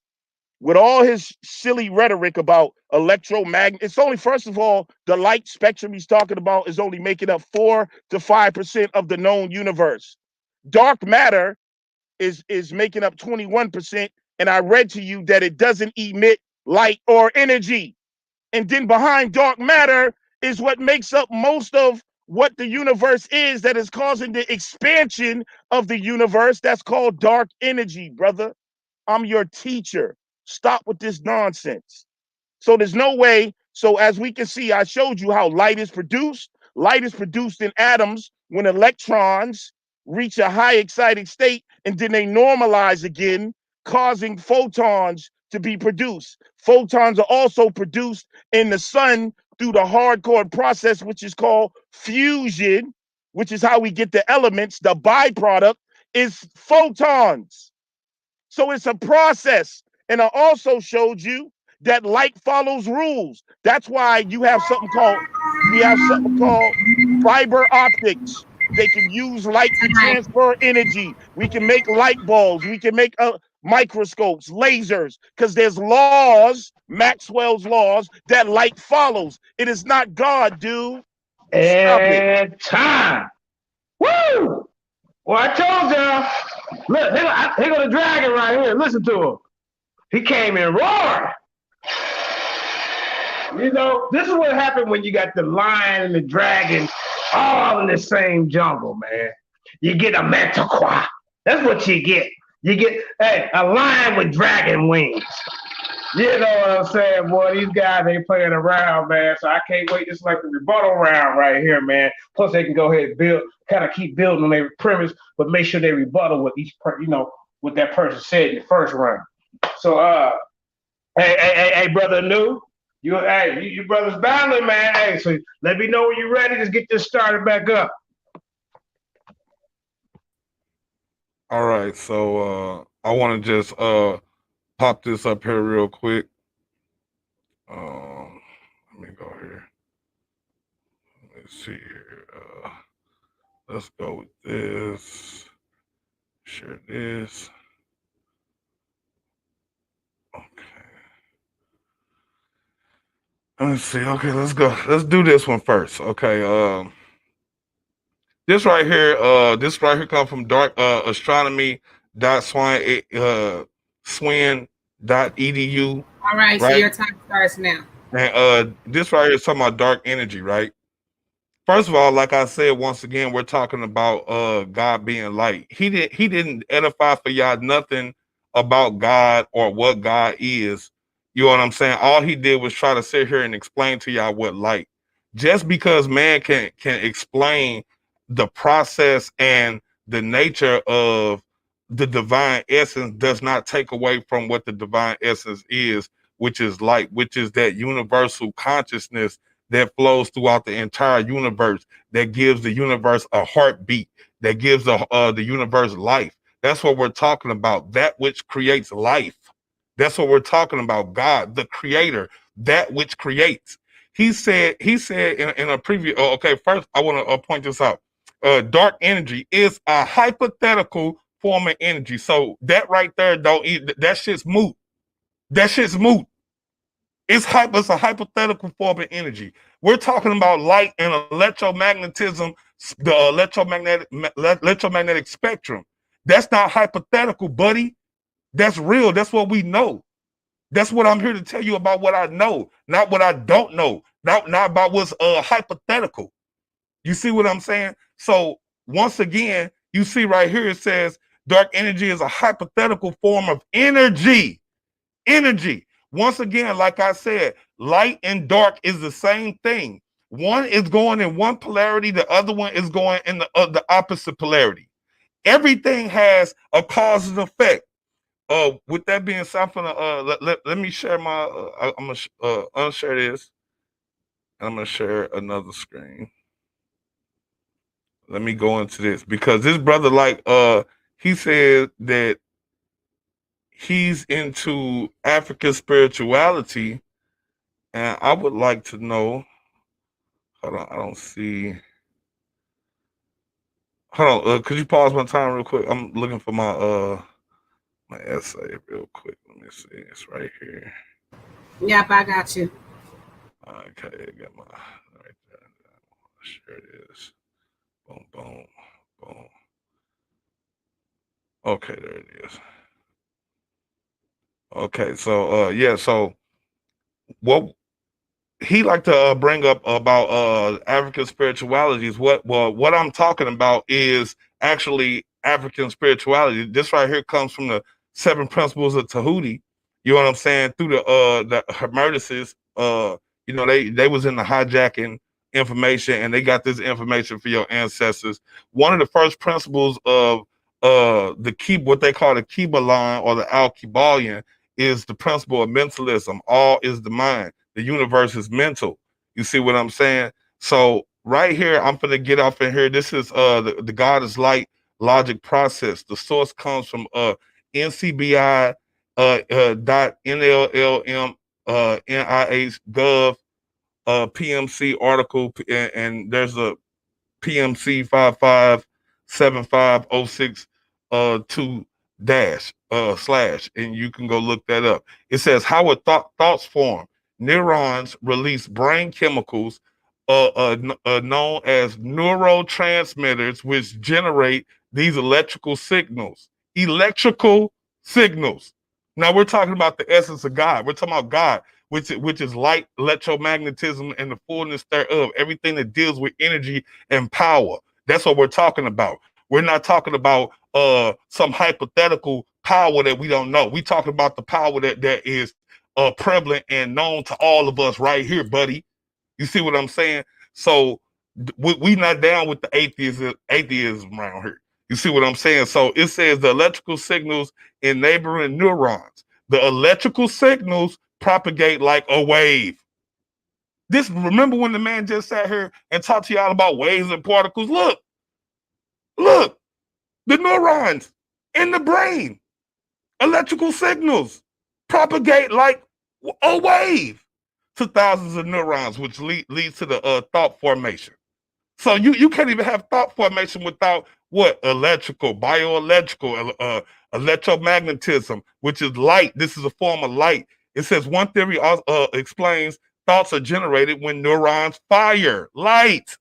with all his silly rhetoric about electromagnet, it's only, first of all, the light spectrum he's talking about is only making up 4 to 5% of the known universe. Dark matter is making up 21%. And I read to you that it doesn't emit light or energy. And then behind dark matter is what makes up most of what the universe is, that is causing the expansion of the universe. That's called dark energy, brother. I'm your teacher. Stop with this nonsense. So there's no way. So as we can see, I showed you how light is produced. Light is produced in atoms when electrons reach a high excited state, and then they normalize again, causing photons to be produced. Photons are also produced in the sun through the hardcore process, which is called fusion, which is how we get the elements. The byproduct is photons. So it's a process. And I also showed you that light follows rules. That's why we have something called fiber optics. They can use light to transfer energy. We can make light bulbs. We can make microscopes, lasers, because there's laws, Maxwell's laws, that light follows. It is not God, dude. Stop it. And time. Woo! Well, I told y'all. Look, here go the dragon right here. Listen to him. He came in roaring. You know, this is what happened when you got the lion and the dragon all in the same jungle, man. You get a manticore. That's what you get. You get a lion with dragon wings. You know what I'm saying, boy? These guys ain't playing around, man. So I can't wait. It's like the rebuttal round right here, man. Plus, they can go ahead and build, kind of keep building on their premise, but make sure they rebuttal with each, what that person said in the first round. So, hey, brother New, you brothers battling, man. Hey, so let me know when you're ready. Let's get this started back up. All right, so I want to just pop this up here real quick. Let me go here. Let's see here. Let's go with this. Share this. Okay. Let's see. Okay, let's go. Let's do this one first. Okay. This right here comes from dark astronomy dot swin dot edu. All right, so Right? your time starts now. And this right here is talking about dark energy, right? First of all, like I said, once again, we're talking about God being light. He didn't edify for y'all nothing about God or what God is. You know what I'm saying? All he did was try to sit here and explain to y'all what light. Just because man can explain the process and the nature of the divine essence does not take away from what the divine essence is, which is light, which is that universal consciousness that flows throughout the entire universe, that gives the universe a heartbeat, that gives the universe life. That's what we're talking about. That which creates life. That's what we're talking about. God, the creator, that which creates. He said in a preview. Okay, first I want to point this out. Dark energy is a hypothetical form of energy. So that right there, that shit's moot. That shit's moot. It's a hypothetical form of energy. We're talking about light and electromagnetism, the electromagnetic spectrum. That's not hypothetical, buddy. That's real. That's what we know. That's what I'm here to tell you about what I know, not what I don't know, not about what's hypothetical. You see what I'm saying? So once again, you see right here, it says dark energy is a hypothetical form of energy. Energy. Once again, like I said, light and dark is the same thing. One is going in one polarity, the other one is going in the opposite polarity. Everything has a cause and effect. With that being said, I'm gonna let me share my. I'm gonna unshare this, and I'm gonna share another screen. Let me go into this because this brother, like, he said that he's into African spirituality. And I would like to know. Hold on, I don't see. Hold on, could you pause my time real quick? I'm looking for my essay real quick. Let me see. It's right here. Yep, I got you. Okay, I got my right there. Sure it is. Boom, boom, boom. Okay, there it is. Okay, so yeah, so what he like to bring up about African spiritualities. What I'm talking about is actually African spirituality. This right here comes from the seven principles of Tahuti. You know what I'm saying? Through the Hermetists, you know, they was in the hijacking information and they got this information for your ancestors. One of the first principles of the key, what they call the Kibbalan or the Al-Kibalian, is the principle of mentalism. All is the mind. The universe is mental. You see what I'm saying? So right here, I'm gonna get off in here. This is the God is light logic process. The source comes from NCBI dot NLLM NIH gov PMC article, and there's a PMC 557506 2 dash slash, and you can go look that up. It says how thoughts form. Neurons release brain chemicals known as neurotransmitters, which generate these electrical signals. Electrical signals. Now we're talking about the essence of God. We're talking about God, which is light, electromagnetism, and the fullness thereof. Everything that deals with energy and power. That's what we're talking about. We're not talking about some hypothetical power that we don't know. We're talking about the power that is prevalent and known to all of us right here, buddy. You see what I'm saying? So we not down with the atheism around here. You see what I'm saying? So it says the electrical signals in neighboring neurons. The electrical signals propagate like a wave. This, remember when the man just sat here and talked to y'all about waves and particles? Look, the neurons in the brain, electrical signals propagate like a wave to thousands of neurons, which leads to the thought formation. So you can't even have thought formation without what? Electrical, bioelectrical, electromagnetism, which is light. This is a form of light. It says one theory explains thoughts are generated when neurons fire. Light.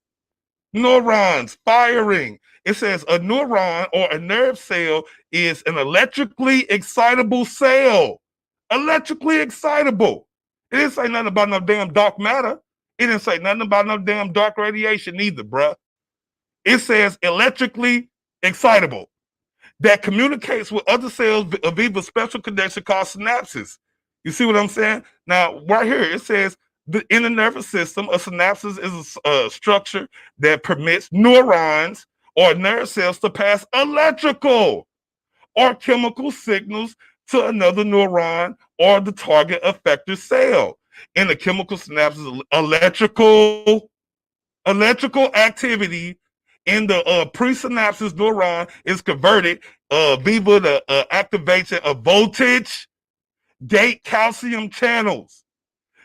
Neurons firing. It says a neuron or a nerve cell is an electrically excitable cell. Electrically excitable. It didn't say nothing about no damn dark matter. It didn't say nothing about no damn dark radiation either, bruh. It says electrically excitable that communicates with other cells via special connection called synapses. You see what I'm saying? Now, right here, it says in the nervous system, a synapses is a structure that permits neurons or nerve cells to pass electrical or chemical signals to another neuron or the target effector cell. In the chemical synapses, electrical activity in the presynapses neuron is converted via the activation of voltage gate calcium channels.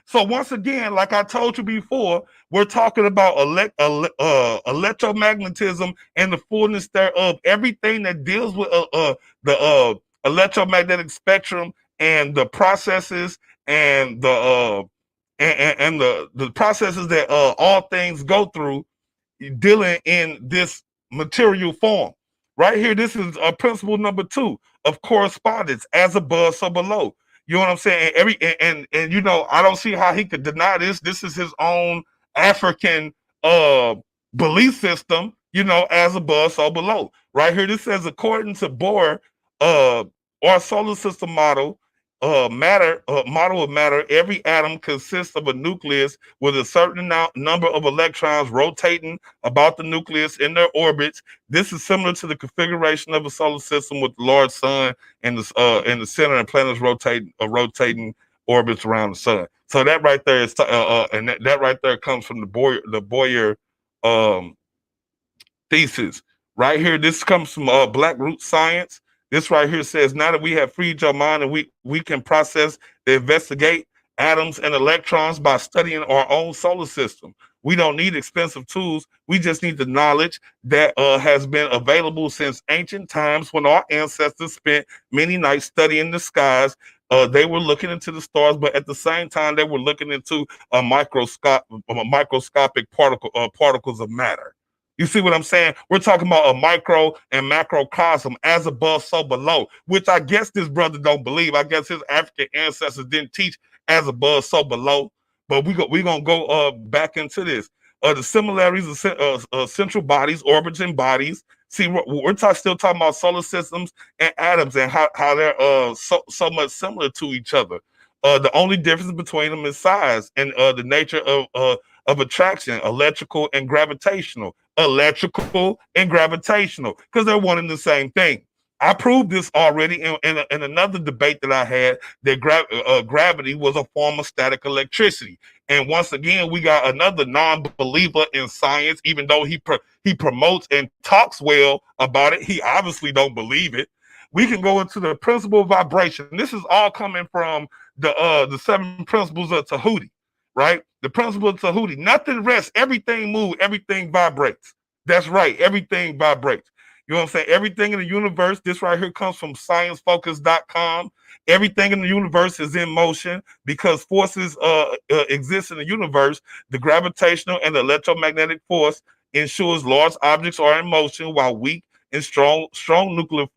So once again, like I told you before, we're talking about electromagnetism and the fullness thereof. Everything that deals with the electromagnetic spectrum and the processes and the processes that all things go through, dealing in this material form. Right here, this is principle number 2 of correspondence, as above, so below. You know what I'm saying? And you know, I don't see how he could deny this. This is his own African belief system, you know, as above, so below. Right here, this says according to Bohr, our solar system model, model of matter, every atom consists of a nucleus with a certain number of electrons rotating about the nucleus in their orbits. This is similar to the configuration of a solar system with the large sun and the center and planets rotating orbits around the sun. So that right there is and that right there comes from the Boyer thesis. Right here, this comes from Black Root Science. This right here says, now that we have freed your mind and we can process and investigate atoms and electrons by studying our own solar system. We don't need expensive tools. We just need the knowledge that has been available since ancient times when our ancestors spent many nights studying the skies. They were looking into the stars, but at the same time, they were looking into a microscopic particles of matter. You see what I'm saying? We're talking about a micro and macrocosm, as above, so below, which I guess this brother don't believe. I guess his African ancestors didn't teach as above, so below. But we're gonna go back into this. The similarities of central bodies, orbiting bodies. See, we're still talking about solar systems and atoms and how they're so much similar to each other. The only difference between them is size and the nature of attraction, electrical and gravitational, because they're one and the same thing. I proved this already in another debate that I had, that gravity was a form of static electricity. And once again, we got another non-believer in science, even though he promotes and talks well about it. He obviously don't believe it. We can go into the principle of vibration. This is all coming from the seven principles of Tahuti, right? The principle of Tahuti. Nothing rests, everything moves, everything vibrates. That's right, everything vibrates. You know what I'm saying? Everything in the universe, this right here comes from sciencefocus.com. Everything in the universe is in motion because forces exist in the universe. The gravitational and the electromagnetic force ensures large objects are in motion, while weak and strong nuclear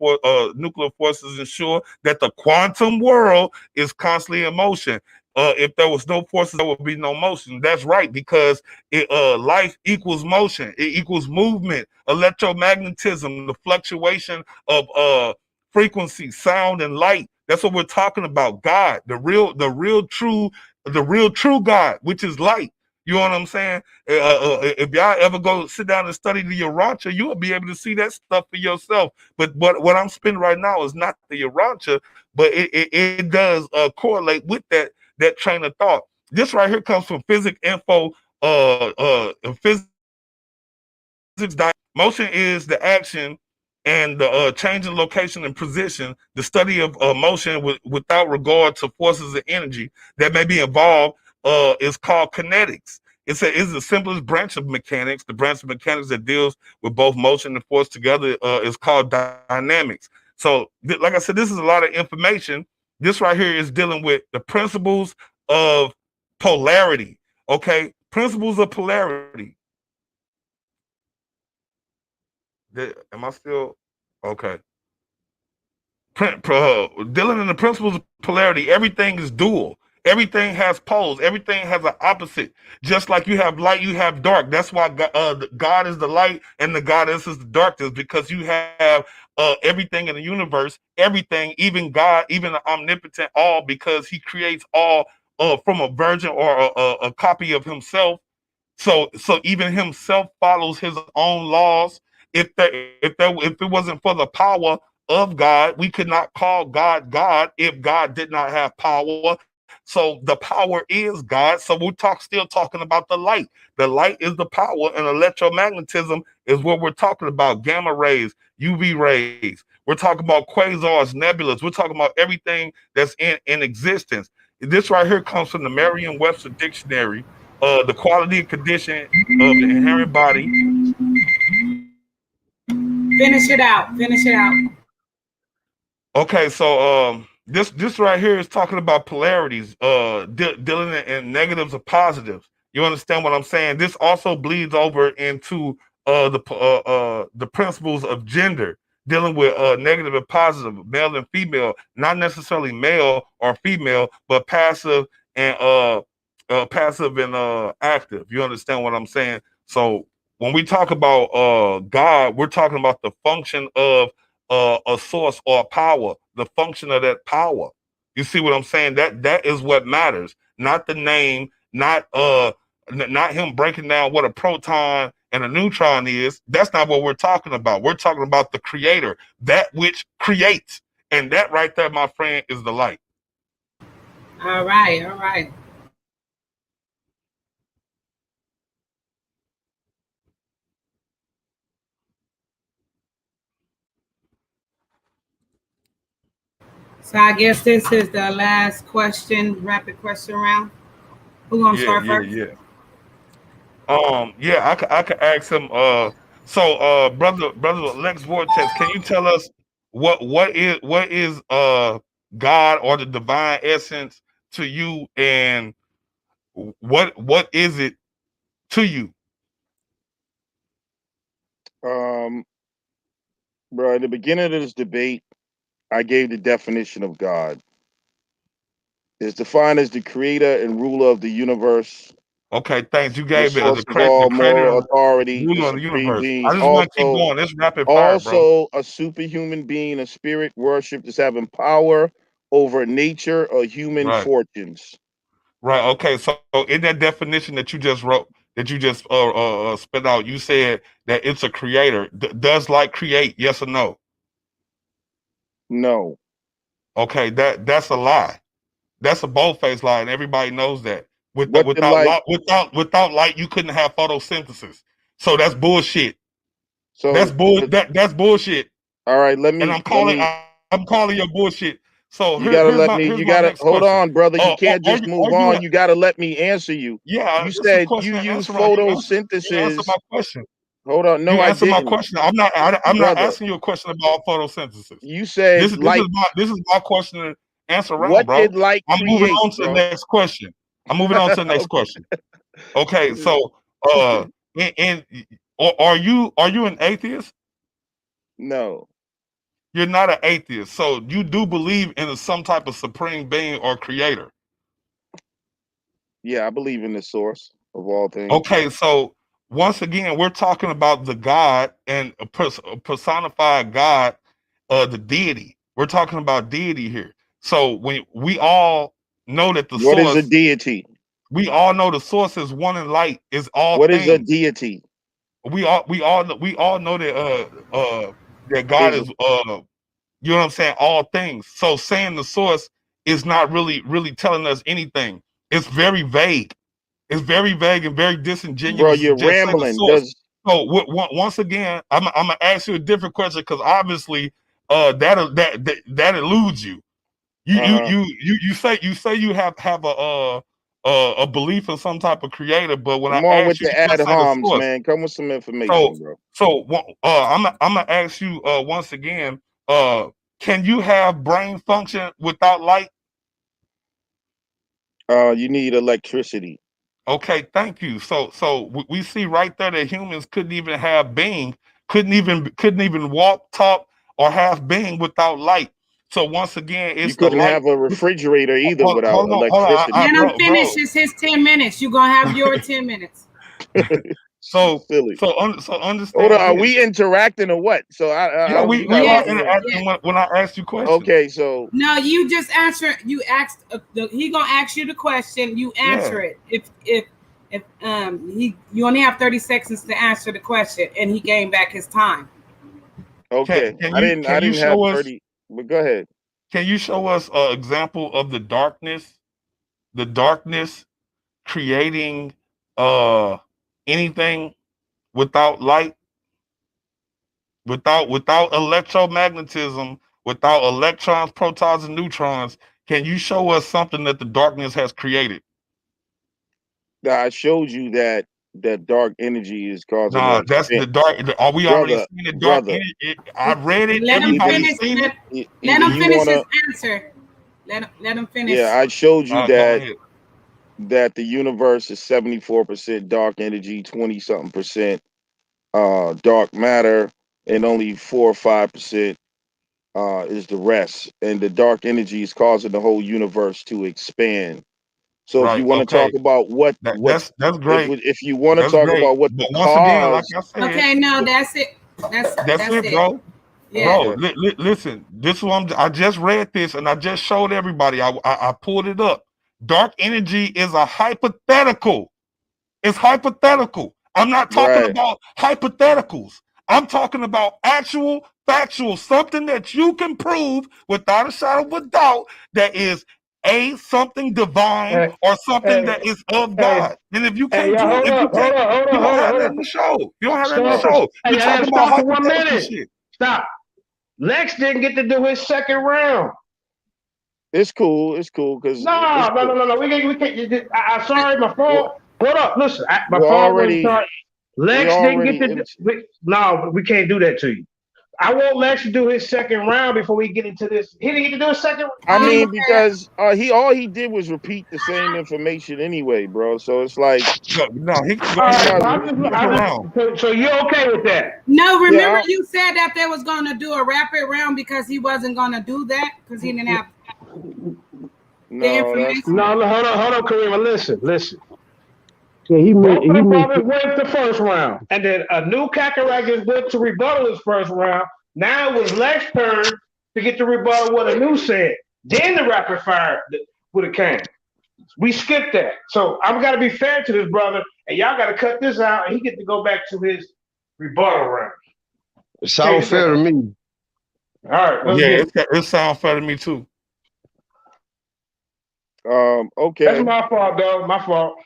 forces ensure that the quantum world is constantly in motion. If there was no forces, there would be no motion. That's right, because life equals motion. It equals movement, electromagnetism, the fluctuation of frequency, sound, and light. That's what we're talking about. God, the real true God, which is light. You know what I'm saying? If y'all ever go sit down and study the Urantia, you'll be able to see that stuff for yourself. But what I'm spinning right now is not the Urantia, but it does correlate with that train of thought. This right here comes from Physics Info. Physics. Motion is the action and the change in location and position. The study of motion without regard to forces and energy that may be involved is called kinetics. It's the simplest branch of mechanics. The branch of mechanics that deals with both motion and force together is called dynamics. So, like I said, this is a lot of information. This right here is dealing with the principles of polarity. Okay, principles of polarity. Am I still okay? Dealing in the principles of polarity, everything is dual. Everything has poles. Everything has an opposite. Just like you have light, you have dark. That's why God is the light and the goddess is the darkness, because you have everything in the universe, everything, even God, even the omnipotent, all, because He creates all from a virgin or a copy of Himself. So even Himself follows His own laws. If it wasn't for the power of God, we could not call God God if God did not have power. So the power is God. So we're still talking about the light. The light is the power, and electromagnetism is what we're talking about. Gamma rays, UV rays. We're talking about quasars, nebulas. We're talking about everything that's in existence. This right here comes from the Merriam-Webster dictionary. The quality and condition of the inherent body. Finish it out. Finish it out. Okay, so this right here is talking about polarities, dealing in negatives or positives. You understand what I'm saying? This also bleeds over into the principles of gender, dealing with negative and positive, male and female, not necessarily male or female, but passive and active. You understand what I'm saying? So when we talk about God, we're talking about the function of a source or a power, the function of that power. You see what I'm saying? That is what matters, not the name, not him breaking down what a proton and a neutron is. That's not what we're talking about. We're talking about the creator, that which creates. And that right there, my friend, is the light. All right. All right. So I guess this is the last question, rapid question round. Who gonna Yeah, start yeah, first? yeah. Yeah, I could ask him. Brother Lex Vortex, can you tell us what is God or the divine essence to you, and what is it to you? Um, bro, at the beginning of this debate, I gave the definition of God. It's defined as the creator and ruler of the universe, Okay, thanks. You the gave it source the of the all creator moral and authority, the ruler of the supreme universe. being, I just want to keep going. It's rapid fire, bro. also a superhuman being, a spirit worshipped as having power over nature or human Right. fortunes. Right. Okay. So in that definition that you just wrote, that you just spit out, you said that it's a creator. Does light create? Yes or no? No. Okay. That's a lie. That's a bold-faced lie, and everybody knows that. What the light? Without light, you couldn't have photosynthesis. So that's bullshit. So That's bullshit. all right, And I'm calling your bullshit. So you gotta let me, here's you my gotta next hold question. on, brother. You can't Are just you move are you on. You gotta let me answer you. yeah, You it's a said you question and use answer round. You answer photosynthesis. my question. Hold on. No, You I answer my didn't. question. I'm not Brother, asking you a question about photosynthesis. you said light. This is my question and answer round, What bro. did light I'm moving create, on to the bro? next question. I'm moving on to the next question. Okay, so and are you an atheist? No. You're not an atheist, so you do believe in some type of supreme being or creator. Yeah, I believe in the source of all things. Okay, so once again, we're talking about the God and a personified God, the deity. We're talking about deity here. So when we all know that the What is a source, deity? we all know the source is one and light is all What is a things. deity? We all know that that God Is is you know what I'm saying, all things. So saying the source is not really telling us anything. It's very vague. It's very vague and very bro, disingenuous to you're just say the rambling. source. Does So once again, I'm gonna ask you a different question because obviously that eludes you. uh-huh. You say you have a belief in some type of creator, but when I Come on with ask you, the you ad just say the homs, source. man. Come with some So information, bro. I'm gonna ask you once again. Can you have brain function without light? You need electricity. Okay, thank you. So we see right there that humans couldn't even have being, couldn't even walk, talk, or have being without light. So once again, You it's the couldn't light. have a refrigerator either without Hold on, electricity. Let him finish. bro. It's his 10 minutes. You're going to have your 10 minutes. Silly. So Hold on, understand are this. we interacting or what? So I Yeah, don't. You we gotta are let Yes. me in. Yes. interacting when I ask you questions. Okay, so No, you just answer. You asked. He gonna ask you the question. You Yeah. answer it. If you only have 30 seconds to answer the question, and he gained back his time. okay, I Can you didn't have show us 30. But go ahead. can you show us an example of the darkness creating anything without light, without electromagnetism, without electrons, protons, and neutrons? Can you show us something that the darkness has created? Now, I showed you that dark energy is causing Nah, us that's spin. the dark. Are we already Brother, seeing the dark brother. energy? I read it. Let him Everybody's finish. seen it. Let Either him you finish his wanna, answer. Let him finish. yeah, I showed you Go ahead. that the universe is 74% dark energy, 20 something percent dark matter, and only 4 or 5% is the rest. And the dark energy is causing the whole universe to expand. So if you Right. want to talk Okay. about That's great. if you want to That's talk great. about what the But once again, like cause, I said, Okay, no, that's it. that's That's it, it. bro. Yeah. Bro, okay, listen. This one I just read this and I just showed everybody. I pulled it up. Dark energy is a hypothetical. It's hypothetical. I'm not talking right, about hypotheticals. I'm talking about actual, factual, something that you can prove without a shadow of a doubt that is something divine Hey, or something hey, that is of hey, God. And if you hey, can't y'all, prove, hold if you up, hold can't, up, hold you up, don't hold up, have hold up. nothing to show. You don't have nothing to Stop. show. Hey, You're I gotta talking about stop for 1 hypothetical minute. shit. Stop. Lex didn't get to do his second round. it's cool, because it's No, no, no, cool. no, no. We can't. I'm sorry, my phone. Well, Hold up, listen. My we're phone wasn't already charged. we Lex didn't get already to. No, we can't do that to you. I want Lex to do his second round before we get into this. He didn't get to do a second. I He mean, said, because he all he did was repeat the same information anyway, bro. So it's like No, he can go All he's right, ahead not. so and do the second round. so you're okay with that? no, remember Yeah, you said that they was going to do a rapid round because he wasn't going to do that because he didn't have the no, that's information. No, no, hold on, Karima. Listen. Yeah, he Both meant of he the meant brothers went the first round, and then Anukakerakt just went to rebuttal his first round. Now it was Lex's turn to get to rebuttal what Anu said. Then the rapid fire would have came. We skipped that. So I'm got to be fair to this brother, and y'all got to cut this out, and he get to go back to his rebuttal round. it sounds fair to me. All right, let's Yeah, get it. it sounds fair to me too. That's okay. my fault, though. My fault.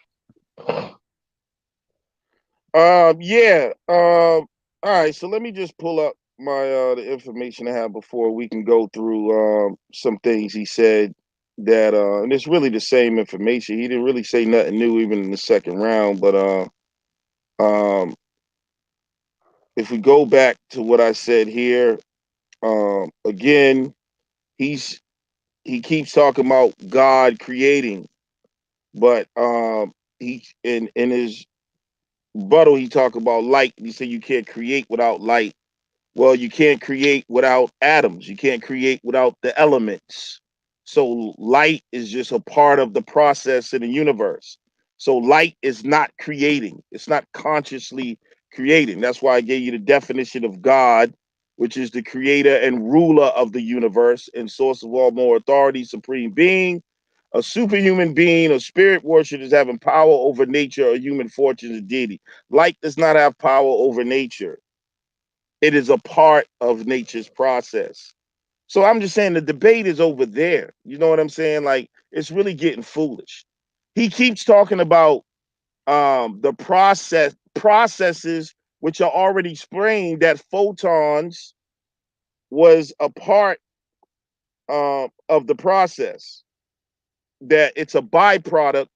Yeah. All right. So let me just pull up my the information I have before we can go through some things he said that and it's really the same information. He didn't really say nothing new even in the second round, but um if we go back to what I said here, again, he's he keeps talking about God creating, but he in his rebuttal he talk about light. He said you can't create without light. Well, you can't create without atoms. You can't create without the elements. So light is just a part of the process in the universe. So light is not creating. It's not consciously creating. That's why I gave you the definition of God, which is the creator and ruler of the universe and source of all more authority, supreme being, a superhuman being, a spirit worship is having power over nature or human fortunes and deity. Light does not have power over nature. It is a part of nature's process. So I'm just saying the debate is over there. You know what I'm saying? Like it's really getting foolish. He keeps talking about the processes which are already explained that photons was a part of the process. That it's a byproduct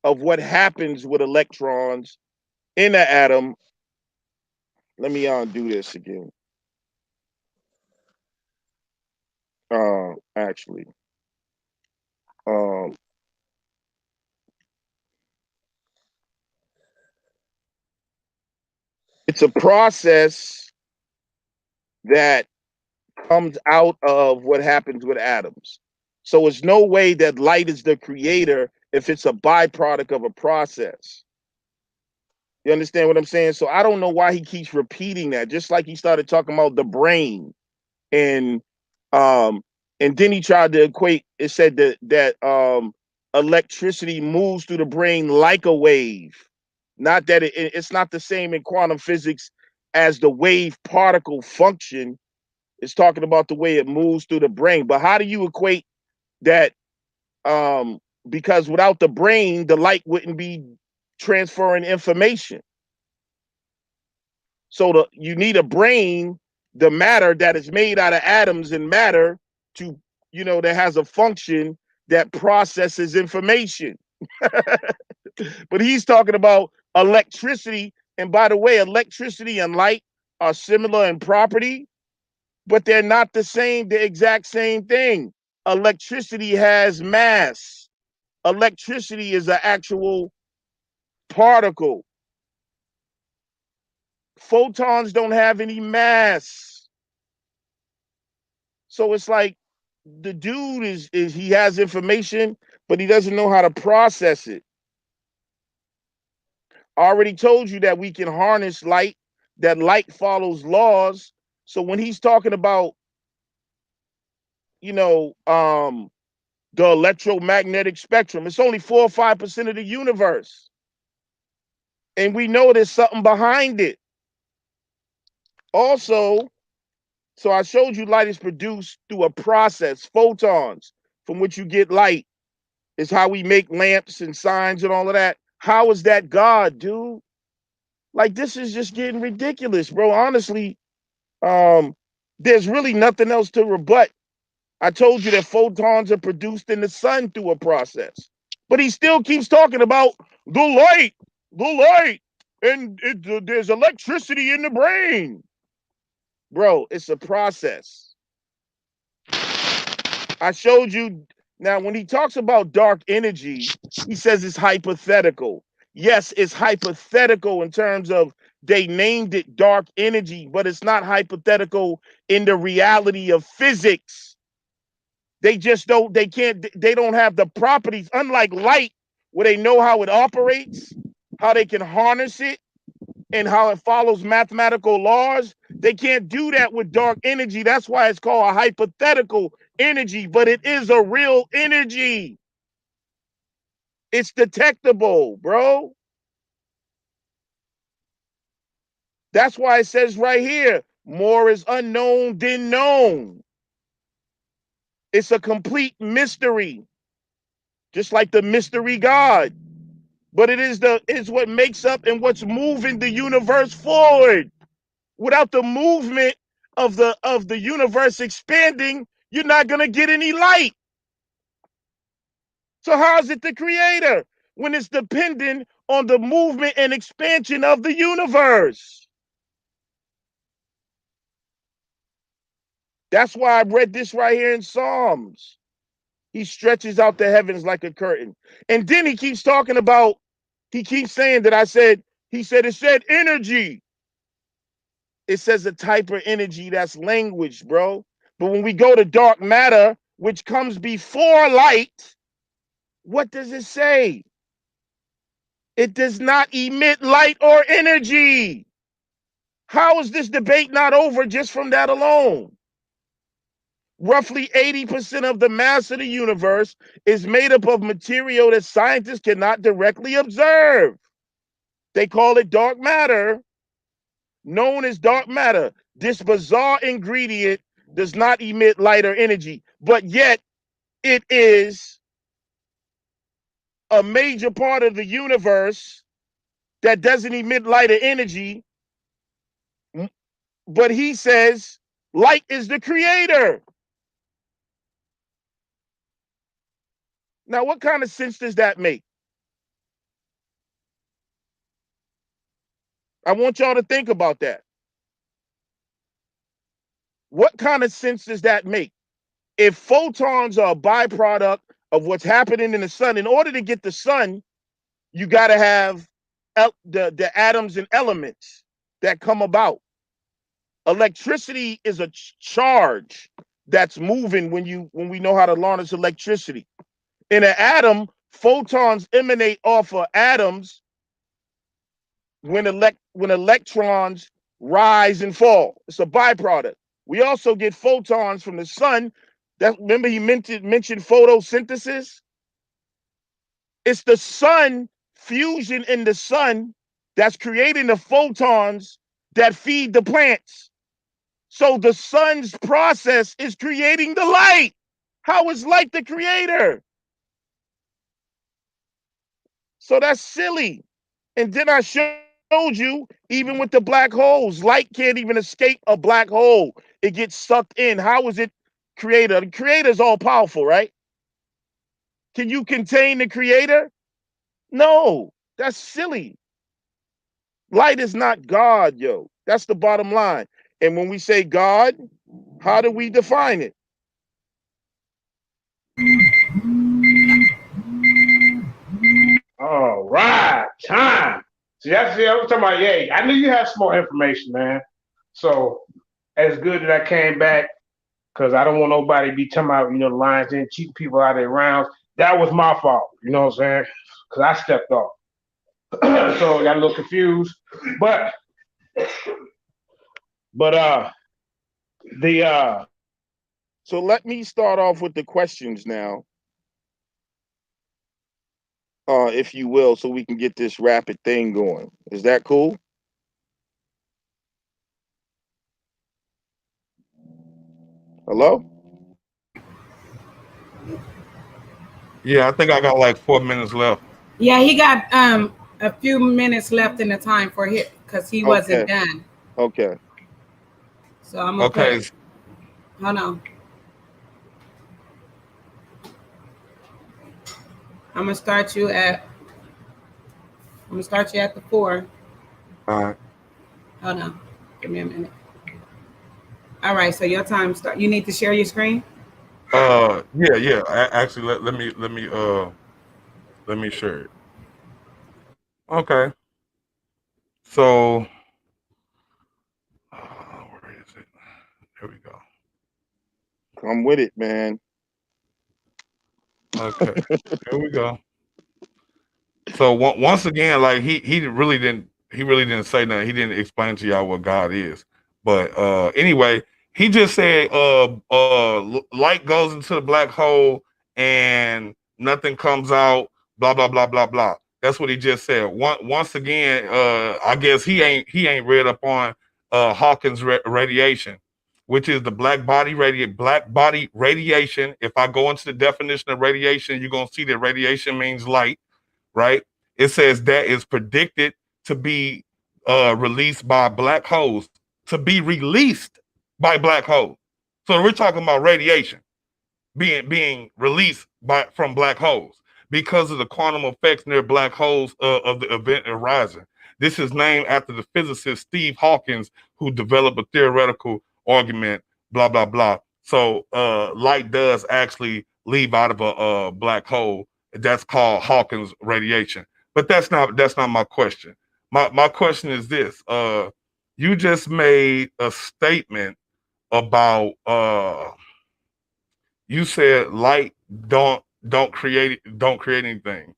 of what happens with electrons in the atom. Let me do this again. Actually, um, it's a process that comes out of what happens with atoms. So it's no way that light is the creator if it's a byproduct of a process. You understand what I'm saying? So I don't know why he keeps repeating that. Just like he started talking about the brain and um and then he tried to equate it said that electricity moves through the brain like a wave. Not that it's not the same in quantum physics as the wave particle function. It's talking about the way it moves through the brain. But how do you equate that? Because without the brain, the light wouldn't be transferring information. So you need a brain, the matter that is made out of atoms and matter to, that has a function that processes information. But he's talking about electricity. And by the way, electricity and light are similar in property, but they're not the exact same thing. Electricity has mass. Electricity is an actual particle. Photons don't have any mass. So it's like the dude is he has information, but he doesn't know how to process it. I already told you that we can harness light, that light follows laws. So when he's talking about, you know, the electromagnetic spectrum, it's only 4 or 5% of the universe. And we know there's something behind it. Also, so I showed you light is produced through a process, photons, from which you get light. Is how we make lamps and signs and all of that. How is that God, dude? Like this is just getting ridiculous, bro. Honestly, there's really nothing else to rebut. I told you that photons are produced in the sun through a process, but he still keeps talking about the light, and there's electricity in the brain. Bro, it's a process. I showed you. Now, when he talks about dark energy, he says it's hypothetical. Yes, it's hypothetical in terms of they named it dark energy, but it's not hypothetical in the reality of physics. They just don't, they don't have the properties, unlike light, where they know how it operates, how they can harness it, and how it follows mathematical laws. They can't do that with dark energy. That's why it's called a hypothetical energy, but it is a real energy. It's detectable, bro. That's why it says right here, more is unknown than known. It's a complete mystery, just like the mystery God. But it's what makes up and what's moving the universe forward. Without the movement of the universe expanding, you're not gonna get any light. So how is it the creator when it's dependent on the movement and expansion of the universe? That's why I read this right here in Psalms. He stretches out the heavens like a curtain. And then he keeps talking about, he keeps saying that he said it said energy. It says a type of energy that's language, bro. But when we go to dark matter, which comes before light, what does it say? It does not emit light or energy. How is this debate not over just from that alone? Roughly 80% of the mass of the universe is made up of material that scientists cannot directly observe. They call it dark matter, known as dark matter. This bizarre ingredient does not emit light or energy, but yet it is a major part of the universe that doesn't emit light or energy. But he says light is the creator. Now, what kind of sense does that make? I want y'all to think about that. What kind of sense does that make? If photons are a byproduct of what's happening in the sun, in order to get the sun, you got to have the atoms and elements that come about. Electricity is a charge that's moving when we know how to harness electricity. In an atom, photons emanate off of atoms when electrons rise and fall. It's a byproduct. We also get photons from the sun. Remember he mentioned photosynthesis? It's the sun fusion in the sun that's creating the photons that feed the plants. So the sun's process is creating the light. How is light the creator? So that's silly. And then I showed you, even with the black holes, light can't even escape a black hole. It gets sucked in. How is it creator? The creator is all powerful, right? Can you contain the creator? No, that's silly. Light is not God, yo. That's the bottom line. And when we say God, how do we define it? All right, time. See, that's it. I was talking about, yeah, I knew you had some more information, man. So it's good that I came back because I don't want nobody to be talking about, the Lions didn't cheat people out of their rounds. That was my fault, you know what I'm saying? Because I stepped off. So I got a little confused. But the So let me start off with the questions now, if you will, so we can get this rapid thing going. Is that cool? Hello? Yeah, I think I got like 4 minutes left. Yeah, he got a few minutes left in the time for him because he wasn't Okay. done. Okay. So I'm gonna Okay. put. Hold on. I'm gonna start you at. I'm gonna start you at the 4. All right. Hold on. Give me a minute. All right, so your time start. You need to share your screen. Yeah. Actually, let me share it. Okay. So, where is it? There we go. Come with it, man. Okay. Here we go. So once again, like he really didn't say nothing. He didn't explain to y'all what God is. But anyway, he just said light goes into the black hole and nothing comes out. Blah blah blah blah blah. That's what he just said. Once again, I guess he ain't read up on Hawkins radiation, which is the black body radiation. If I go into the definition of radiation, you're gonna see that radiation means light, right? It says that is predicted to be released by black holes, to be released by black holes. So we're talking about radiation being released from black holes because of the quantum effects near black holes of the event horizon. This is named after the physicist Steve Hawkins, who developed a theoretical argument. Blah blah blah. So light does actually leave out of a black hole. That's called Hawkins radiation. But that's not my question. My question is this: you just made a statement about you said light don't create anything.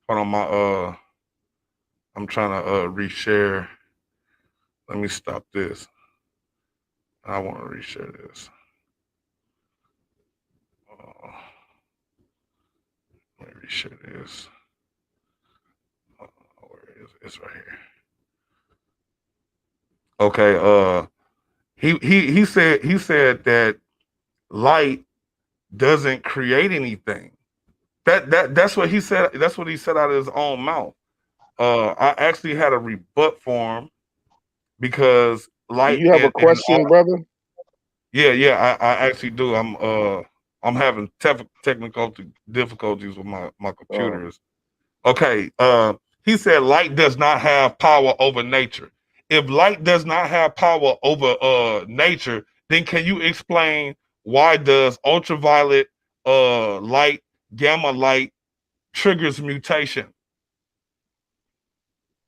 Hold on, I'm trying to reshare. Let me stop this. I want to reshare this. Let me reshare this. Where is it? It's right here. Okay. He said that light doesn't create anything. That's what he said. That's what he said out of his own mouth. I actually had a rebut for him because Do light you have a and question, brother? yeah, I actually do. I'm having technical difficulties with my Oh, computers. Okay, he said light does not have power over nature. If light does not have power over nature, then can you explain why does ultraviolet light, gamma light triggers mutation?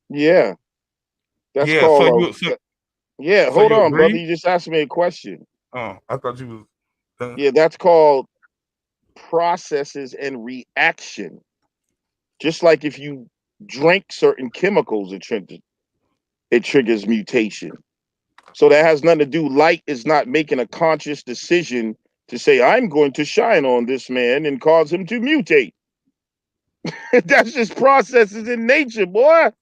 yeah. That's Yeah, so called a. Yeah, hold you on, brother. agree? You just asked me a question. Oh, I thought you was done. Yeah, that's called processes and reaction. Just like if you drink certain chemicals, it triggers mutation. So that has nothing to do. Light is not making a conscious decision to say, I'm going to shine on this man and cause him to mutate. That's just processes in nature, boy.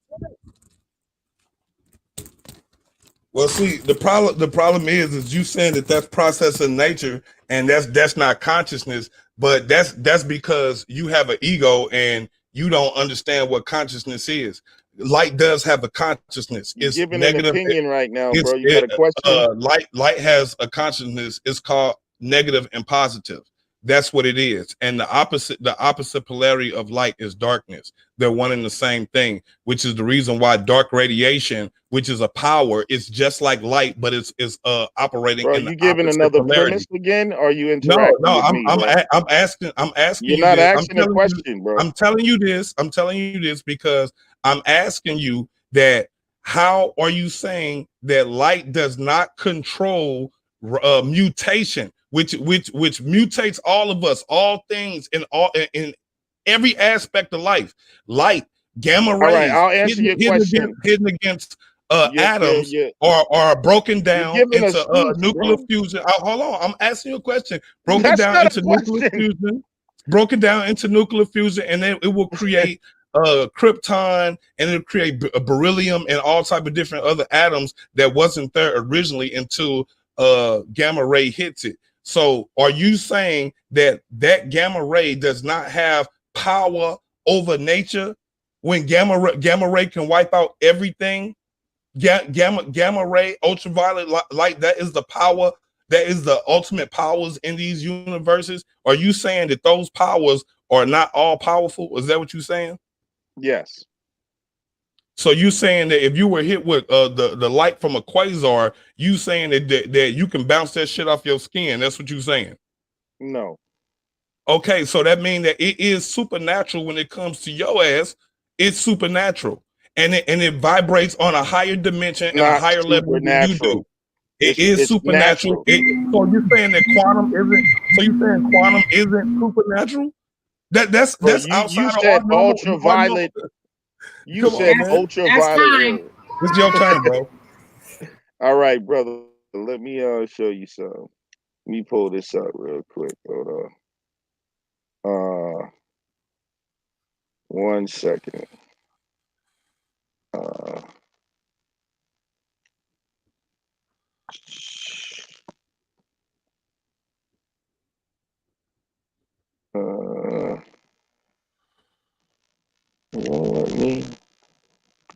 Well, see, the problem is you saying that that's process in nature, and that's not consciousness, but that's because you have an ego and you don't understand what consciousness is. Light does have a consciousness. You're It's giving an negative. opinion right now, bro. It's You got a question? light has a consciousness. It's called negative and positive. That's what it is. And the opposite polarity of light is darkness. They're one and the same thing, which is the reason why dark radiation, which is a power, is just like light, but it's operating Bro, in the you giving opposite another polarity. premise again? Or are you No, interacting no, with me, man? I'm asking You're you not this. asking a question, bro. I'm telling you this because I'm asking you that how are you saying that light does not control mutation, which mutates all of us, all things in every aspect of life, light, gamma All right, rays I'll answer your question. hidden against You you atoms you are broken you're down giving a into speech, nuclear bro. fusion. Hold on, I'm asking you a question. Broken That's down not a into nuclear question. fusion, broken down into nuclear fusion, and then it will create krypton, and it'll create beryllium and all type of different other atoms that wasn't there originally until gamma ray hits it. So, are you saying that gamma ray does not have power over nature when gamma ray can wipe out everything? Gamma ray, ultraviolet light, that is the power, that is the ultimate powers in these universes. Are you saying that those powers are not all powerful? Is that what you're saying? Yes. So you saying that if you were hit with the light from a quasar, you saying that you can bounce that shit off your skin? That's what you saying? No. Okay, so that means that it is supernatural when it comes to your ass. It's supernatural, and it vibrates on a higher dimension and a Not higher level than you supernatural. do. It is It's supernatural. natural. So you're saying that quantum isn't? So you're saying quantum isn't supernatural? That's Bro, outside you of our said normal. ultraviolet. You Come said on, man. ultraviolet. That's time. It's your turn, bro. All right, brother. Let me show you something. Let me pull this up real quick. Hold on. 1 second. Uh, let me.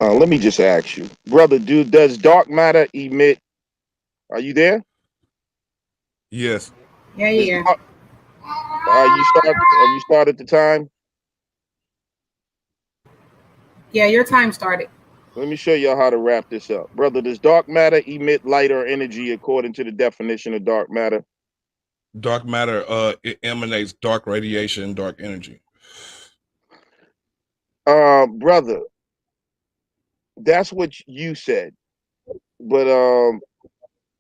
Let me just ask you, brother. Does dark matter emit? Are you there? Yes. Yeah, Does yeah. dark, you start? Have you started the time? Yeah, your time started. Let me show y'all how to wrap this up, brother. Does dark matter emit light or energy according to the definition of dark matter? Dark matter it emanates dark radiation, dark energy. Brother, that's what you said, but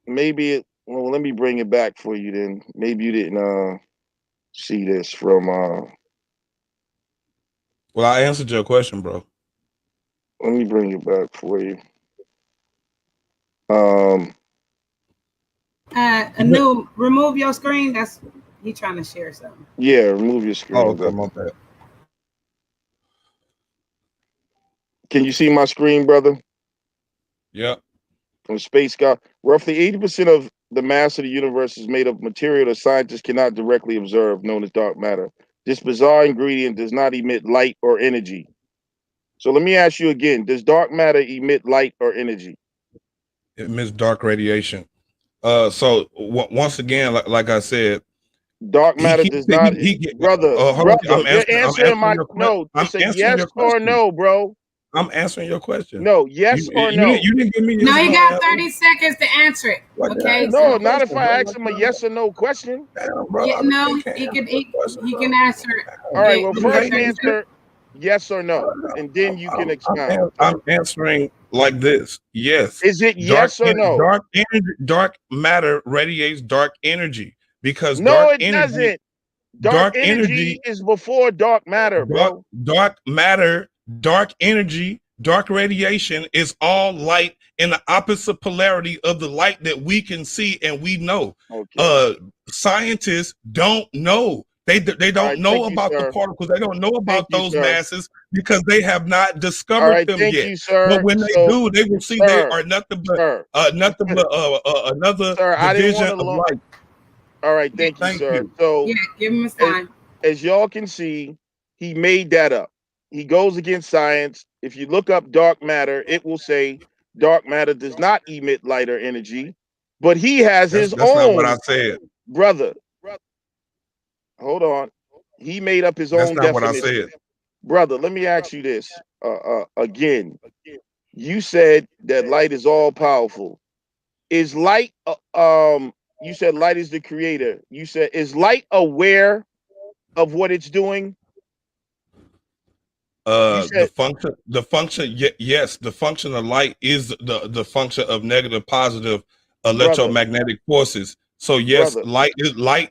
maybe well, let me bring it back for you then. Maybe you didn't see this from Well, I answered your question, bro. let me bring it back for you. Um Anu, remove your screen. That's he trying to share something. yeah, remove your Oh, screen, okay, brother. my bad. Can you see my screen, brother? Yeah. From space guy. Roughly 80% of the mass of the universe is made of material that scientists cannot directly observe, known as dark matter. This bizarre ingredient does not emit light or energy. So let me ask you again, does dark matter emit light or energy? It emits dark radiation. So once again, like I said, Dark matter does not, brother. hold on. I'm You're answering answering my your question. no. I'm It's a answering yes your or question. no, bro. I'm answering your question. No, yes or no. You didn't give me No, yes you no got answer. 30 seconds to answer it. Okay, No, so not if I ask him a yes or no question. Damn, bro, yeah, I no, really can't he answer can the question, he bro. can answer All right. it. Well, You got first 30 seconds. answer yes or no, and then you can expound. I'm answering like this. Yes. Is it yes or no? Dark matter radiates dark energy because No, it doesn't. Dark dark energy energy, is before dark matter, bro. dark matter, dark energy, dark radiation is all light in the opposite polarity of the light that we can see and we know. Okay. Scientists don't know. They All don't right. know Thank you, about the sir. particles. They don't know Thank about you, those sir. masses because they have not All discovered right. them Thank yet. you, sir. But when they So, do, they will see they sir, are nothing but sir, another sir, I didn't want division to of long. light. All right. Thank you, Thank sir. you. So, Yeah, give him his as, time. as y'all can see, he made that up. He goes against science. If you look up dark matter, it will say dark matter does not emit light or energy, but he has his That's not what I own, said. brother. Hold on. He made up his That's own not what I definition. said. Brother, let me ask you this again. You said that light is all powerful. Is light, you said light is the creator. You said, is light aware of what it's doing? You said, Yes, the function of light is the function of negative positive brother, electromagnetic forces. So yes, brother. light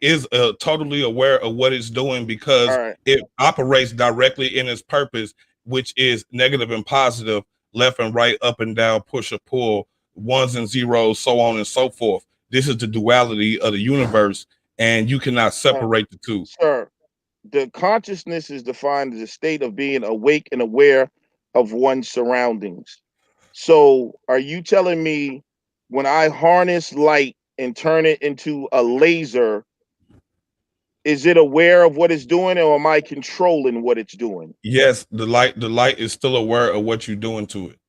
is totally aware of what it's doing All because right. it operates directly in its purpose, which is negative and positive, left and right, up and down, push or pull, ones and zeros, so on and so forth. This is the duality of the universe, and you cannot separate the two. Sir, the consciousness is defined as a state of being awake and aware of one's surroundings. So, are you telling me when I harness light and turn it into a laser, is it aware of what it's doing, or am I controlling what it's doing? Yes, the light is still aware of what you're doing to it.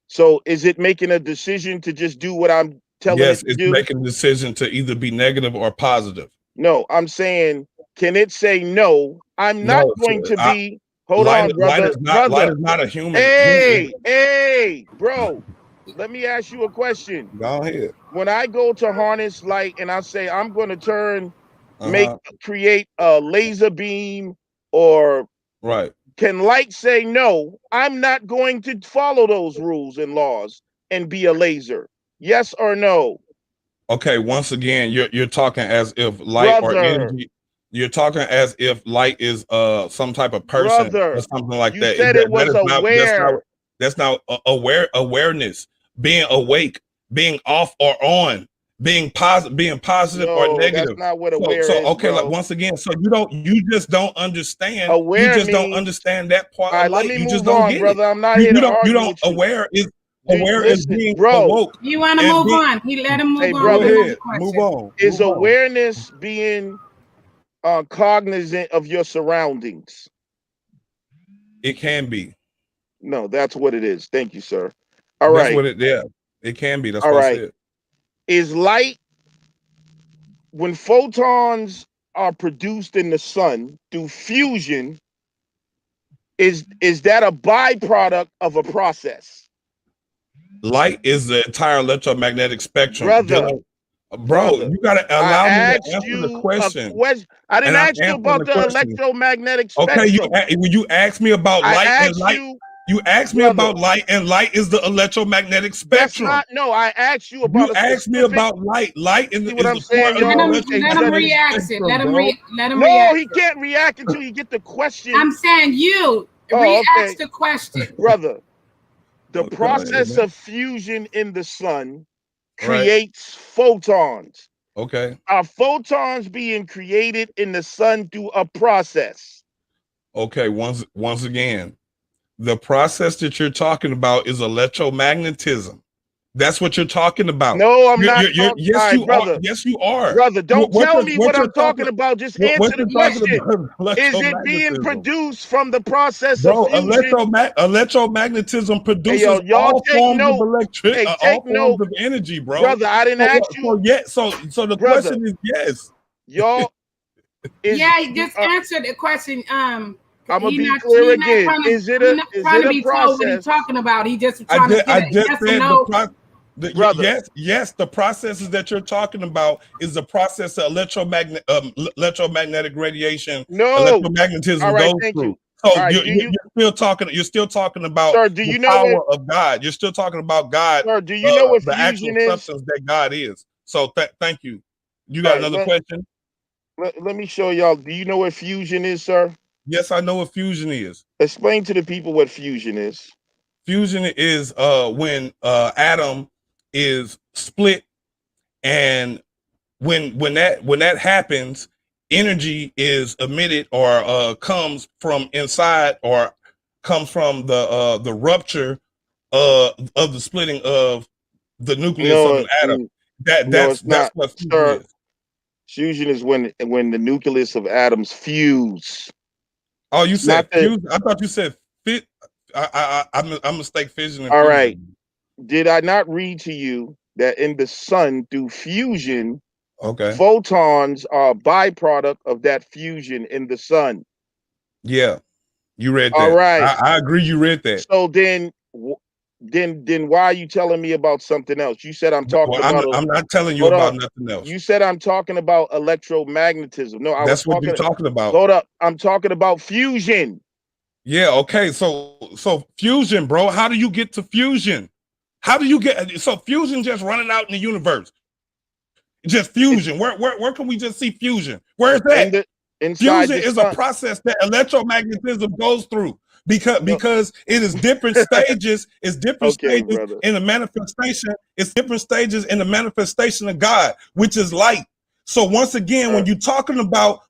So, is it making a decision to just do what I'm telling it Yes, to it's do? making a decision to either be negative or positive. No, I'm saying, can it say no? I'm not No, going to be. Hold on, brother. Light is not a human. Hey, bro. Let me ask you a question. Go ahead. When I go to harness light and I say I'm going to Uh-huh. create a laser beam, or Right. can light say no? I'm not going to follow those rules and laws and be a laser. Yes or no? Okay, once again, you're talking as if light or Brother, energy. You're talking as if light is some type of person or brother, something like you that. said it That was is not aware. awareness, being awake, being off or on, being positive or No, that's negative. not what So aware is, okay, like bro. once again, so you just don't understand. You Aware just don't means, understand that part all of right, let light. me You just move don't on, get it. brother. I'm not here to You argue don't with you. aware is Listen, being bro. awoke You want to and move being. on? He let him Hey, move on Go with brother, another ahead, move question. on, is move on. awareness being cognizant of your surroundings? It can be. No, that's what it is. Thank you, sir. All That's right. what it. Yeah, it can be. That's All what I right. said. Is light, when photons are produced in the sun through fusion, is that a byproduct of a process? Light is the entire electromagnetic spectrum. Brother, Bro, brother, you gotta I allow me to asked answer the you a question, question. I didn't and I'm ask you answering about the the question. electromagnetic Okay, spectrum. when you asked me about I light and asked light, you, you asked me brother, about light, and light is the electromagnetic that's spectrum. not, no, I asked you You about a asked me specific, about light. Light see what is I'm the part saying, of the Let y'all? him Hey, let him brother, electromagnetic react it. spectrum, bro. Let him no, react he it. can't react until you get the question. I'm saying you Oh, re-ask okay. the question. Brother, the Oh, go ahead, process man. of fusion in the sun Right. creates photons. Okay. Are photons being created in the sun through a process? Okay. Once again, the process that you're talking about is electromagnetism. That's what you're talking about. No, I'm not talking. All Yes, right, you are. brother. Yes, you are. Brother, don't tell me what What you're I'm talking, talking about. Just what answer the you're Yeah. talking question. about is Is it being electromagnetism. produced from the process of Bro, fusion? electromagnetism Hey, produces yo, y'all all take forms of note. Hey, take all forms note. of energy, bro. Brother, I didn't ask you. So the Brother, question is yes. y'all is, Yeah, just answer the question. I'm gonna be clear again. He not Is trying it to a be told what he's process, talking about. He just trying to get I a just yes or said no. brother? yes, the processes that you're talking about is the process of electromagnetic radiation, No. All electromagnetism right, goes thank through. you. So All right, you're still talking about sir, do the you know what, power of God. You're still talking about God, sir, do you know what the actual fusion is? substance that God is. So thank you. You All got right, another question? let me show y'all. Do you know what fusion is, sir? Yes, I know what fusion is. Explain to the people what fusion is. Fusion is when atom is split, and when that happens, energy is emitted or comes from inside, or comes from the rupture of the splitting of the nucleus of No, an atom. no, it's That's not, what fusion sir. is. Fusion is when the nucleus of atoms fuse. Oh, you It's not said the. fusion? I thought you said fit. I mistake fission and All right. fusion. Did I not read to you that in the sun through fusion, Okay. photons are a byproduct of that fusion in the sun? Yeah, you read All that. right. I agree. You read that. So then why are you telling me about something else? You said I'm talking Well, about I'm not telling you hold on. about nothing else. You said I'm talking about electromagnetism. No, I was That's what you're talking. talking about. Hold up. I'm talking about fusion. Yeah, okay. So fusion, bro. How do you get to fusion? How do you get so fusion just running out in the universe? Just It, fusion. Where can we just see fusion? Where's in that? the inside Fusion the is a sun. process that electromagnetism goes through No, because it is different stages. It's different okay, stages brother. in the manifestation. It's different stages in the manifestation of God, which is light. So once again, Uh, when you're talking about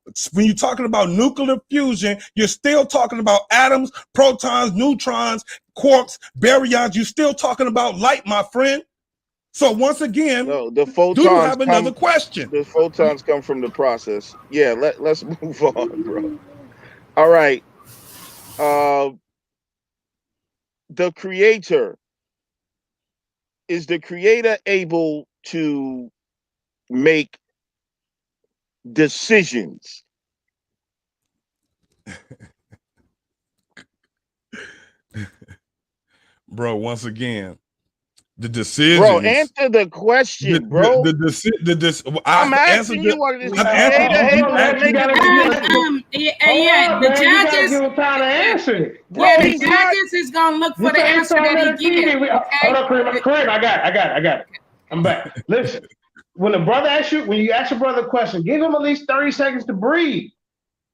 nuclear fusion, you're still talking about atoms, protons, neutrons, quarks, baryons. You're still talking about light, my friend. So once again, no, do you have another question? the photons come from the process. Yeah, let's move on, bro. All right. Uh the creator, is the creator able to make decisions? bro. Once again, the decisions. Bro, answer the question, bro. I'm asking you, what is the creator able to make a decision? The judges. Give him time to answer it. Bro, The he's not. judges is gonna look for the This ain't answer that he gives. Hold up, Kareem. I got it. I'm back. Listen, when you ask your brother a question, give him at least 30 seconds to breathe.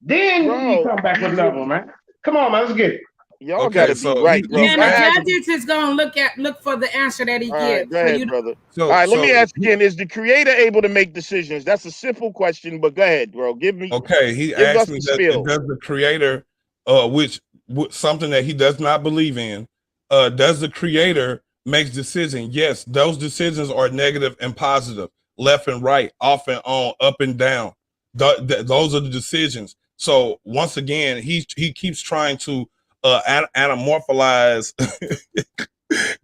Then you come back with another one, man. Come on, man. Let's get it. Y'all gotta be right, bro. And the judges is gonna look for the answer that he gives. Right, go ahead, brother. All right, let me ask again: is the creator able to make decisions? That's a simple question, but go ahead, bro. Give me. Okay, he asked me does the creator, which something that he does not believe in, does the creator makes decisions? Yes, those decisions are negative and positive, left and right, off and on, up and down. Those are the decisions. So once again, he keeps trying to anamorphalize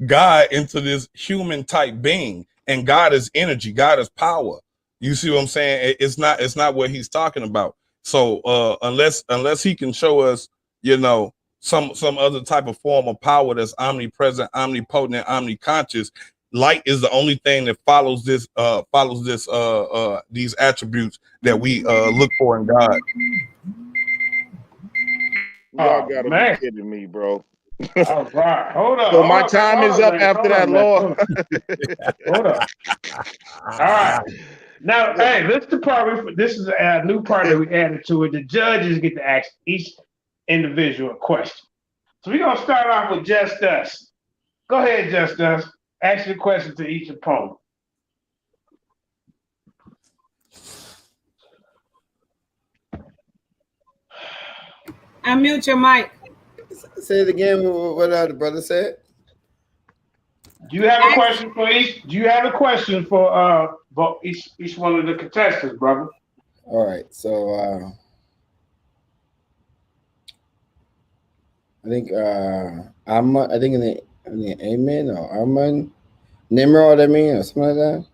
God into this human type being, and God is energy, God is power. You see what I'm saying? It's not what he's talking about. So unless he can show us, some other type of form of power that's omnipresent, omnipotent, and omniconscious, light is the only thing that follows these attributes that we look for in God. Y'all gotta be kidding me, bro. All right, hold up. So my time is up after that, Lord. Hold up. All right. Now, hey, this is the part. This is a new part that we added to it. The judges get to ask each individual a question. So we're gonna start off with Just Us. Go ahead, Just Us. Ask your question to each opponent. Unmute your mic. Say it again. What the brother said? Do you have a question for each? Do you have a question for each one of the contestants, brother? All right. So I think I think in the Amen or Arman Nimrod, or something like that.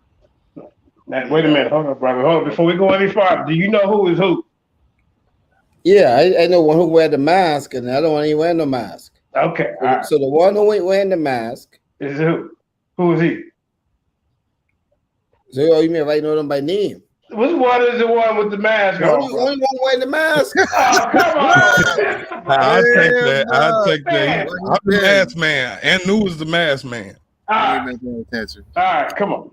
Now, wait a minute. Hold on, brother. Hold on. Before we go any farther, do you know who is who? Yeah, I know one who wear the mask, and the other one ain't wearing no mask. Okay. So the one who ain't wearing the mask is who? Who is he? So you mean if I know them by name? Which one is the one with the mask on? Only one wearing the mask. Oh, come on! I'll take that. I'm the mask man. And New is the mask man. All right, come on.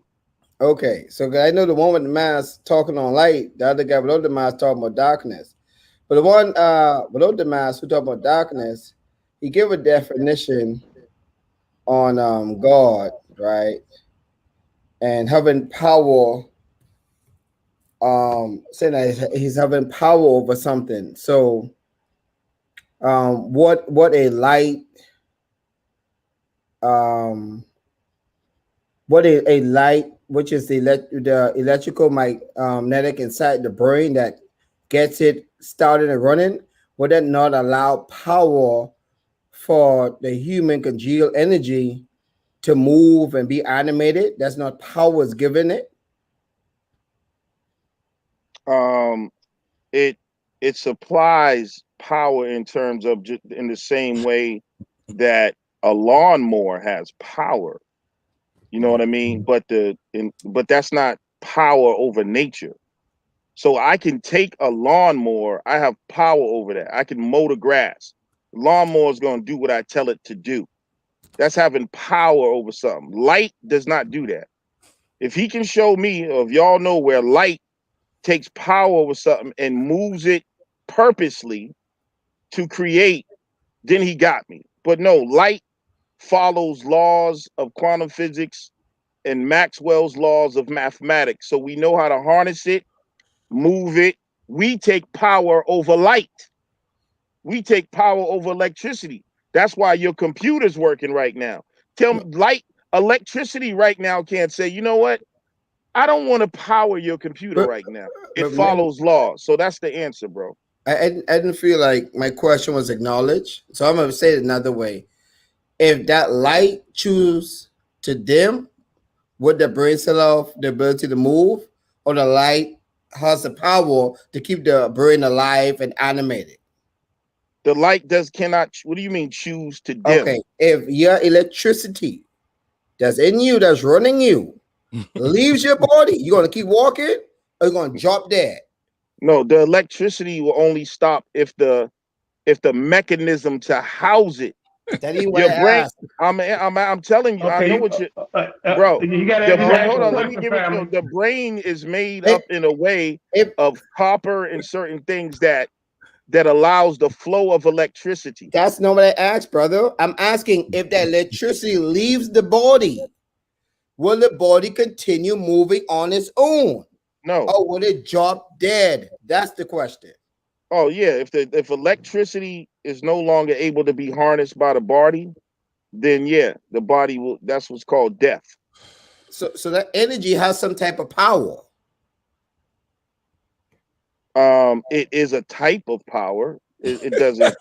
Okay, so I know the one with the mask talking on light. The other guy without the mask talking about darkness. But the one without the mask who talking about darkness, he give a definition on God, right? And having power, saying that he's having power over something. So what a light what a light, which is the electrical magnetic inside the brain that gets it started and running, would that not allow power for the human congealed energy to move and be animated? That's not power is given it. It supplies power in terms of just in the same way that a lawnmower has power. You know what I mean? But that's not power over nature. So I can take a lawnmower. I have power over that. I can mow the grass. The lawnmower is going to do what I tell it to do. That's having power over something. Light does not do that. If he can show me, or if y'all know where light takes power over something and moves it purposely to create, then he got me. But no, light follows laws of quantum physics and Maxwell's laws of mathematics. So we know how to harness it, move it. We take power over light. We take power over electricity. That's why your computer's working right now. Tell me, electricity right now can't say, you know what? I don't want to power your computer right now. It follows laws. So that's the answer, bro. I didn't feel like my question was acknowledged. So I'm going to say it another way. If that light choose to dim, would the brain still have the ability to move, or the light has the power to keep the brain alive and animated? The light cannot. What do you mean choose to dim? Okay, if your electricity that's in you, that's running you, leaves your body, you gonna keep walking or you gonna drop dead? No, the electricity will only stop if the mechanism to house it. That ain't what Your I brain. asked. I'm telling you. I know what you, bro. You got The to brain. ask Hold the on. Let me question, give it. family. The brain is made If- up in a way if- of copper and certain things that allows the flow of electricity. That's not what I asked, brother. I'm asking if that electricity leaves the body, will the body continue moving on its own? No. Or will it drop dead? That's the question. Oh yeah. If electricity is no longer able to be harnessed by the body, then yeah, the body will. That's what's called death. So that energy has some type of power. It is a type of power. It doesn't.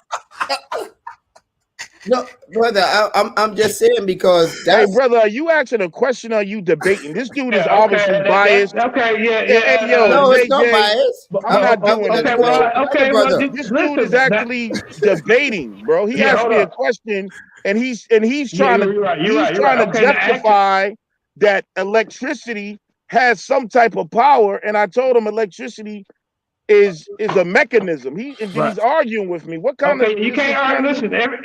No, brother, I'm just saying because Hey, that's brother, are you asking a question? Or are you debating? This dude is Yeah, obviously biased. Hey, yo, no, it's not JJ, bias. I'm not I doing would this, have bro. questioned the other brother. This dude is listen. actually debating, bro. He Yeah, asked hold me a up. question, and he's Yeah, trying to you're right. You're right. Okay, now ask justify that electricity has some type of power, and I told him electricity is a mechanism. He's arguing with me. What kind of Okay, you can't argue.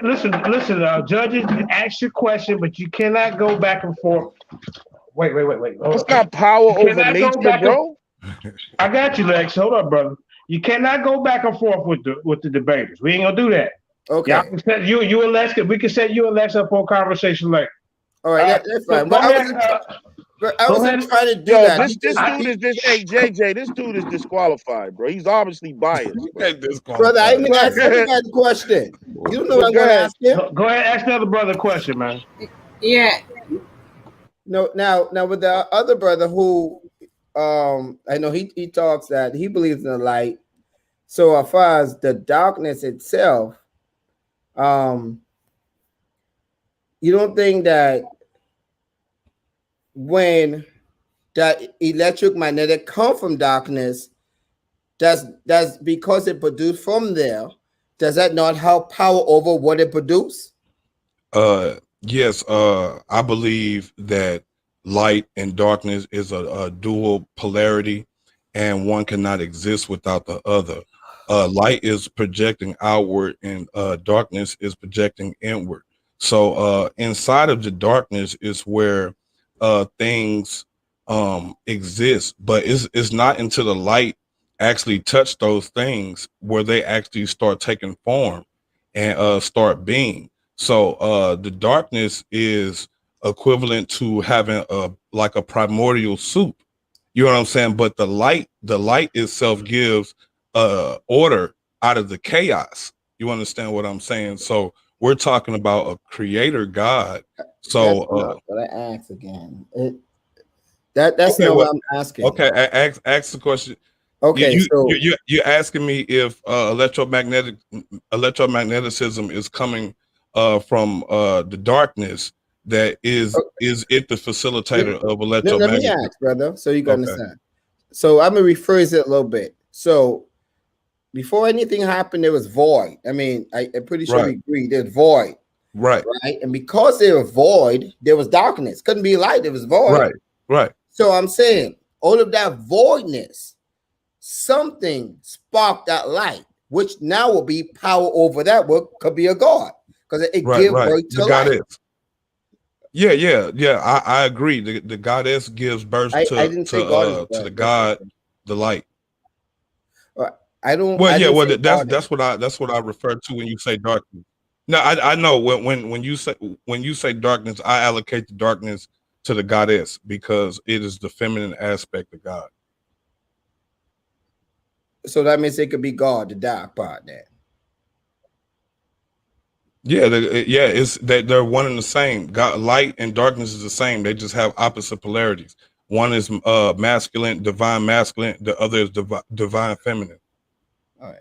Listen. Judges, ask your question, but you cannot go back and forth. Wait. It's not power over nature, bro. I got you, Lex. Hold up, brother. You cannot go back and forth with the debaters. We ain't gonna do that. Okay. Y'all can set you and Lex. We can set you and Lex up for a conversation later. All right, that's fine. But I wasn't trying to do that. This dude is just. Hey, JJ, this dude is disqualified, bro. He's obviously biased. Brother, I even asked him the question. You don't know what I'm going to ask him. Go ahead, ask the other brother a question, man. Yeah. No, now with the other brother who, I know he talks that he believes in the light. So as far as the darkness itself, you don't think that when that electromagnetic come from darkness, that's because it produced from there, does that not have power over what it produced? Yes, I believe that light and darkness is a dual polarity, and one cannot exist without the other. Light is projecting outward, and darkness is projecting inward. So inside of the darkness is where things exist, but it's not until the light actually touch those things where they actually start taking form and start being. So the darkness is equivalent to having a primordial soup. You know what I'm saying? But the light itself gives order out of the chaos. You understand what I'm saying? So we're talking about a creator God. So that's not what I asked again. That's okay, not well, what I'm asking. Okay, ask the question. Okay, you're asking me if electromagnetism is coming from the darkness that is it the facilitator of electromagnetism? Let me ask, brother, so you can understand. So I'm gonna rephrase it a little bit. So before anything happened, there was void. I mean, I'm pretty sure we agree there's void. Right. And because there was void, there was darkness. Couldn't be light, there was void. Right. So I'm saying all of that voidness, something sparked that light, which now will be power over that, what could be a God, because it gives birth to light. Yeah. I agree. The goddess gives birth to the God, the light. I don't. Well, yeah. Well, that's what I refer to when you say darkness. No, I know when you say darkness, I allocate the darkness to the goddess because it is the feminine aspect of God. So that means it could be God, the dark part, then. Yeah, it's that they're one and the same. God, light and darkness is the same. They just have opposite polarities. One is masculine, divine masculine. The other is divine feminine. All right.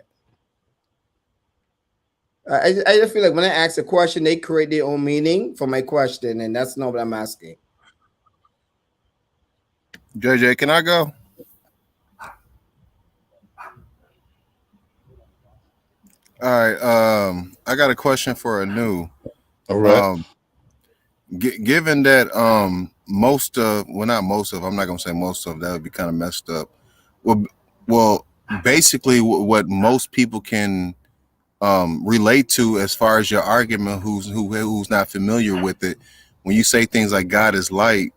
I just feel like when I ask a question, they create their own meaning for my question, and that's not what I'm asking. JJ, can I go? All right. I got a question for Anu. All right. Um, given that most of, well, not most of, I'm not gonna say most of, that would be kind of messed up. Well, well, basically, what most people can relate to, as far as your argument, who's not familiar with it, when you say things like God is light,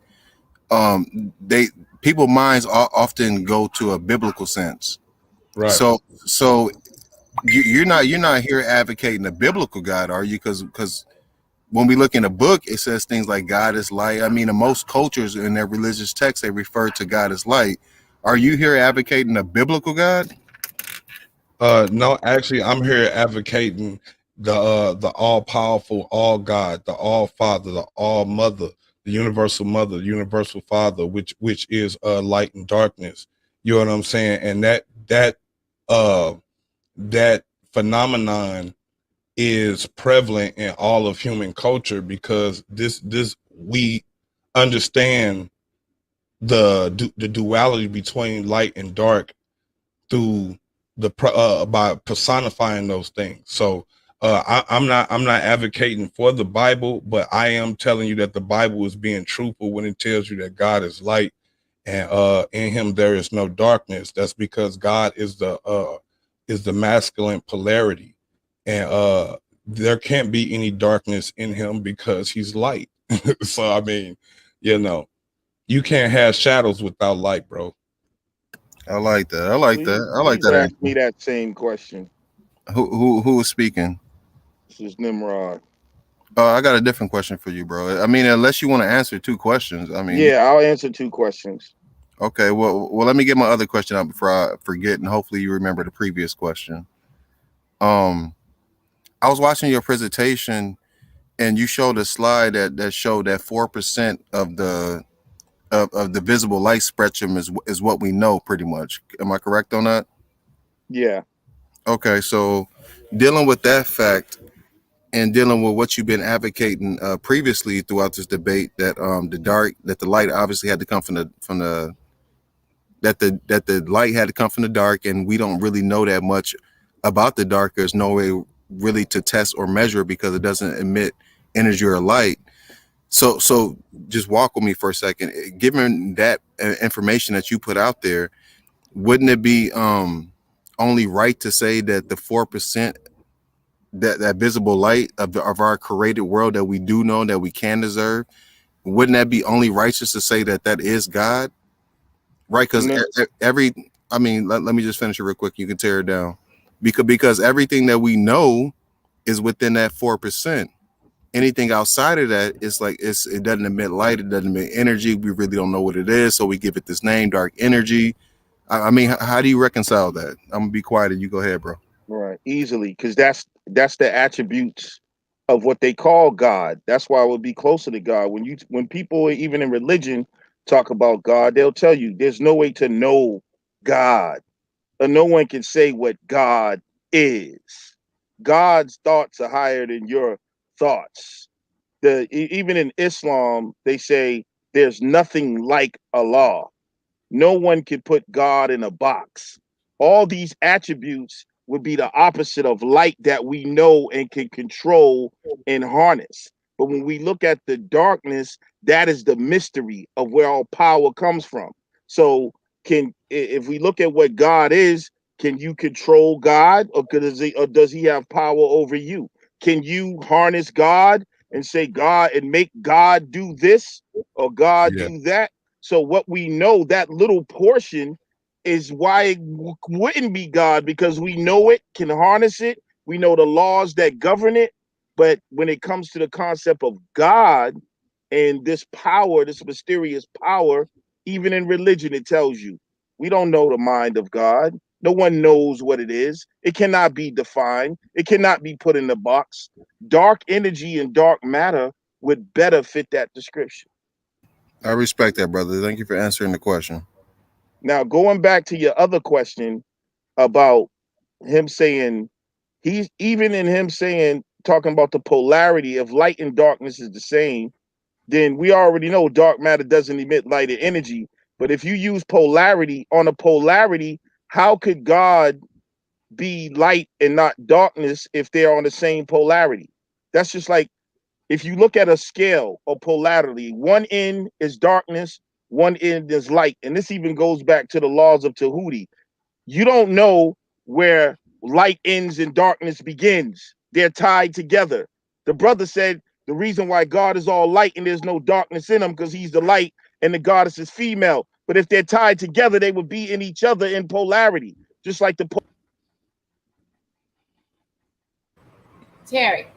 they people minds often go to a biblical sense. Right. So you're not here advocating a biblical God, are you? Because when we look in the book, it says things like God is light. I mean, in most cultures in their religious texts, they refer to God as light. Are you here advocating a biblical God? No, actually, I'm here advocating the all powerful, all God, the all Father, the all Mother, the universal Father, which is light and darkness. You know what I'm saying? And uh that phenomenon is prevalent in all of human culture because this we understand the duality between light and dark through by personifying those things. So I'm not advocating for the Bible, but I am telling you that the Bible is being truthful when it tells you that God is light and in him there is no darkness. That's because God is the masculine polarity, and there can't be any darkness in him because he's light. So I mean, you know, you can't have shadows without light, bro. I like that. I like Please, that. I like please that ask me answer. that same question. Who is speaking? This is Nimrod. I got a different question for you, bro. I mean, unless you want to answer two questions, I mean, Yeah, I'll answer two questions. okay. Well, let me get my other question out before I forget, and hopefully you remember the previous question. Um, I was watching your presentation, and you showed a slide that showed that 4% of the visible light spectrum is what we know, pretty much. Am I correct on that? Yeah. Okay, so dealing with that fact and dealing with what you've been advocating previously throughout this debate, that the light obviously had to come from the that the light had to come from the dark, and we don't really know that much about the dark. There's no way really to test or measure because it doesn't emit energy or light. So just walk with me for a second. Given that information that you put out there, wouldn't it be only right to say that the 4%, that visible light of our created world that we do know that we can deserve, wouldn't that be only righteous to say that that is God? Right? Because No, every, I mean, let me just finish it real quick. You can tear it down, because everything that we know is within that 4%. Anything outside of that is like, it doesn't emit light, it doesn't emit energy. We really don't know what it is, so we give it this name, dark energy. I mean, how do you reconcile that? I'm gonna be quiet and you go ahead, bro. right. Easily, because that's the attributes of what they call God. That's why it would be closer to God. When people even in religion talk about God, they'll tell you there's no way to know God. Or no one can say what God is. God's thoughts are higher than your thoughts. Even in Islam, they say there's nothing like Allah. No one can put God in a box. All these attributes would be the opposite of light that we know and can control and harness. But when we look at the darkness, that is the mystery of where all power comes from. So, if we look at what God is, can you control God, or does he have power over you? Can you harness God and say God and make God do this or God Yeah. do that? So what we know, that little portion, is why it wouldn't be God, because we know it, can harness it. We know the laws that govern it. But when it comes to the concept of God and this power, this mysterious power, even in religion, it tells you we don't know the mind of God. No one knows what it is. It cannot be defined. It cannot be put in the box. Dark energy and dark matter would better fit that description. I respect that, brother. Thank you for answering the question. Now, going back to your other question about him saying, he's even in him saying, talking about the polarity of light and darkness is the same, then we already know dark matter doesn't emit light and energy. But if you use polarity on a polarity, how could God be light and not darkness if they're on the same polarity? That's just like if you look at a scale of polarity, one end is darkness, one end is light. And this even goes back to the laws of Tahuti. You don't know where light ends and darkness begins. They're tied together. The brother said the reason why God is all light and there's no darkness in him because he's the light and the goddess is female. But if they're tied together, they would be in each other in polarity, just like the Terry,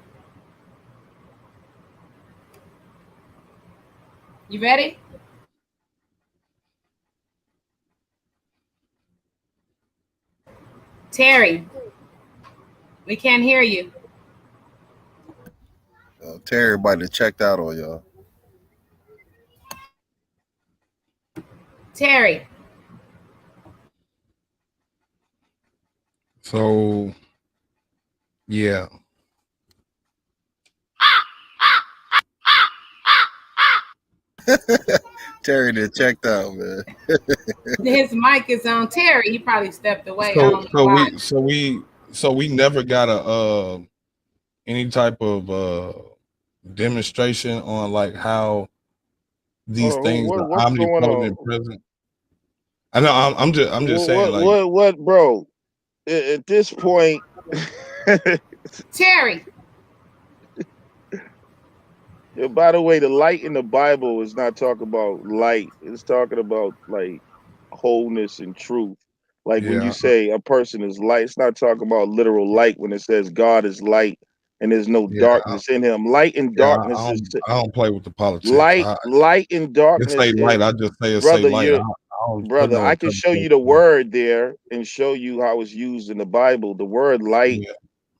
you ready? Terry, we can't hear you. Terry might have checked out on y'all. Terry. So yeah. Terry did checked out, man. His mic is on. Terry, he probably stepped away. I don't know why. So we never got a any type of demonstration on like how these things are what's going omnipotent on? and present. I know I'm just saying like what bro? At this point, Terry. By the way, the light in the Bible is not talking about light. It's talking about like wholeness and truth. Like when you say a person is light, it's not talking about literal light when it says God is light and there's no darkness in him. Light and darkness is I don't play with the politics. light and darkness. It say light. I just say brother, light. Brother, I can show you the word there and show you how it's used in the Bible. The word light,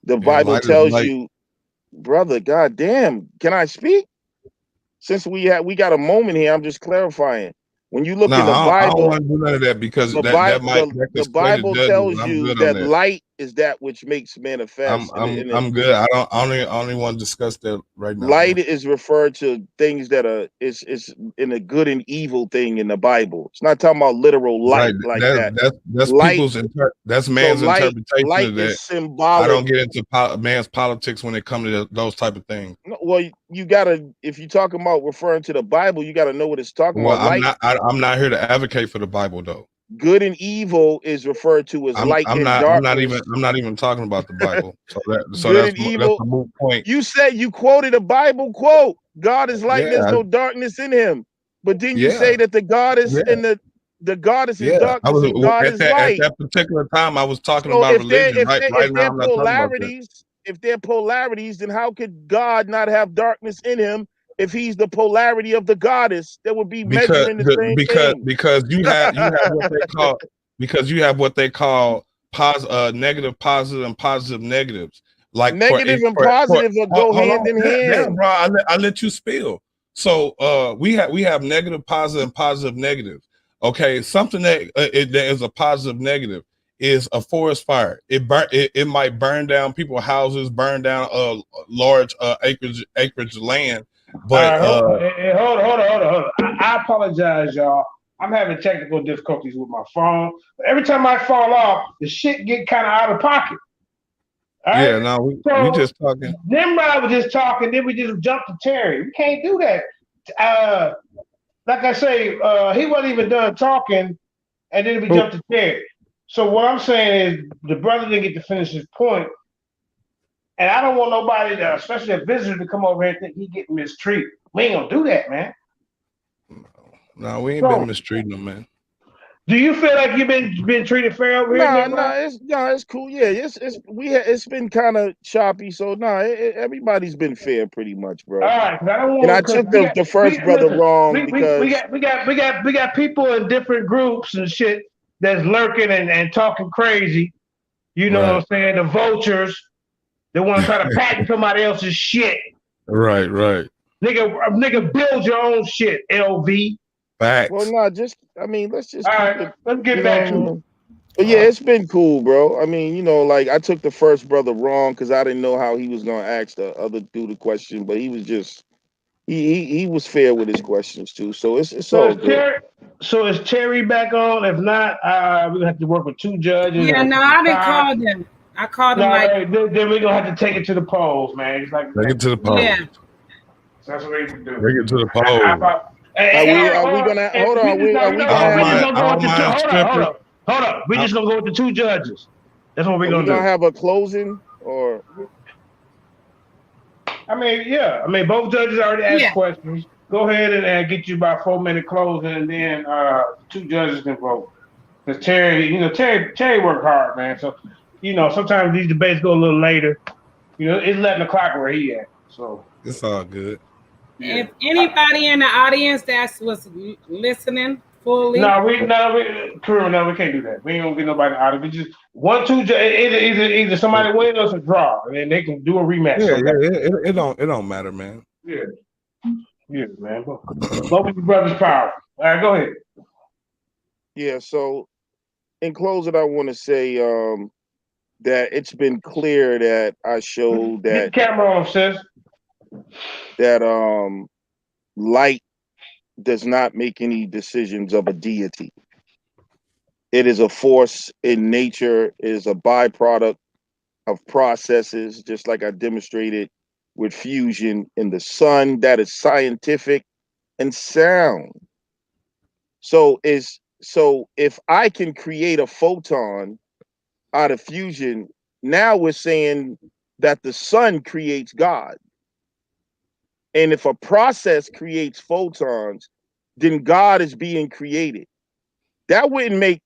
the Bible light tells you, brother, God damn, can I speak? Since we got a moment here, I'm just clarifying. When you look in the Bible, I don't want to do none of that because the Bible tells you that light is that which makes manifest. I'm good. I don't even want to discuss that right now. Light is referred to things that are it's in a good and evil thing in the Bible. It's not talking about literal light like that. That's light, people's that's man's interpretation light of that. Is symbolic. I don't get into man's politics when it comes to those type of things. Well, you gotta, if you're talking about referring to the Bible, you gotta know what it's talking about. I'm not here to advocate for the Bible though. Good and evil is referred to as light and darkness. I'm not even talking about the Bible. So that's evil. That's a moot point. You said you quoted a Bible quote. God is light and there's no darkness in him. But didn't you say that the goddess and the goddess is darkness and God is light? At that particular time, I was talking about religion. Right now, I'm not talking about that. If they're polarities, then how could God not have darkness in him if he's the polarity of the goddess? That would be measuring the same thing. Because you have what they call negative positive and positive negatives. Like negative and positive go hand in hand. Damn, bro, I let you spill. So we have negative positive and positive negative. Okay, something that is a positive negative is a forest fire. It might burn down people's houses, burn down large acreage land. But hold on. I apologize, y'all. I'm having technical difficulties with my phone. Every time I fall off, the shit get kind of out of pocket. Right? Yeah, no, we just talking. Nimrod was just talking, then we just jumped to Terry. We can't do that. Like I say, he wasn't even done talking, and then we jumped to Terry. So what I'm saying is the brother didn't get to finish his point, and I don't want nobody, especially a visitor, to come over here and think he getting mistreated. We ain't gonna do that, man. No, we ain't been mistreating him, man. Do you feel like you've been treated fair over here? It's cool. Yeah, it's been kind of choppy. So everybody's been fair pretty much, bro. All right, I don't want. And I took the first brother wrong because we got people in different groups and shit that's lurking and talking crazy. You know what I'm saying? The vultures. They want to try to patent somebody else's shit. Right. Nigga, build your own shit, LV. Facts. Well, let's just. All right, let's get back to it. But yeah, it's been cool, bro. I mean, like I took the first brother wrong because I didn't know how he was gonna ask the other dude a question, but he was just he was fair with his questions too, so it's So all is good. Terry back on? If not, we're gonna have to work with two judges Yeah, and no, some I didn't time. call them. I called them No, like, then we're gonna have to take it to the polls, man. It's like Take it to the yeah. polls. that's what we can do. Take it to the I polls. thought, hey, Are we or gonna if hold we on? just no, Are you we know gonna what? I We don't just have mind. gonna I go with don't the two. mind stripping. Hold up. We I, just gonna go with the two judges. That's what we're are we gonna gonna do. have a closing or I mean, yeah. I mean, both judges already asked Yeah. questions. Go ahead and get you about 4 minute closing, and then two judges can vote. Because Terry, Terry worked hard, man. So, sometimes these debates go a little later. It's 11 o'clock where he at. So, it's all good. yeah. If anybody in the audience that was listening fully, Crew, no, we can't do that. We ain't gonna get nobody out of it. Just one, two, either somebody wins or draw, and then they can do a rematch Yeah, sometime. it don't matter, man. Yeah, yeah, man. Both of you brothers powerful. All right, go ahead. yeah? So in closing, I want to say that it's been clear that I showed Get the camera on, sis. that light does not make any decisions of a deity. It is a force in nature. It is a byproduct of processes, just like I demonstrated with fusion in the sun. That is scientific and sound. So if I can create a photon out of fusion, now we're saying that the sun creates God. And if a process creates photons, then God is being created. That wouldn't make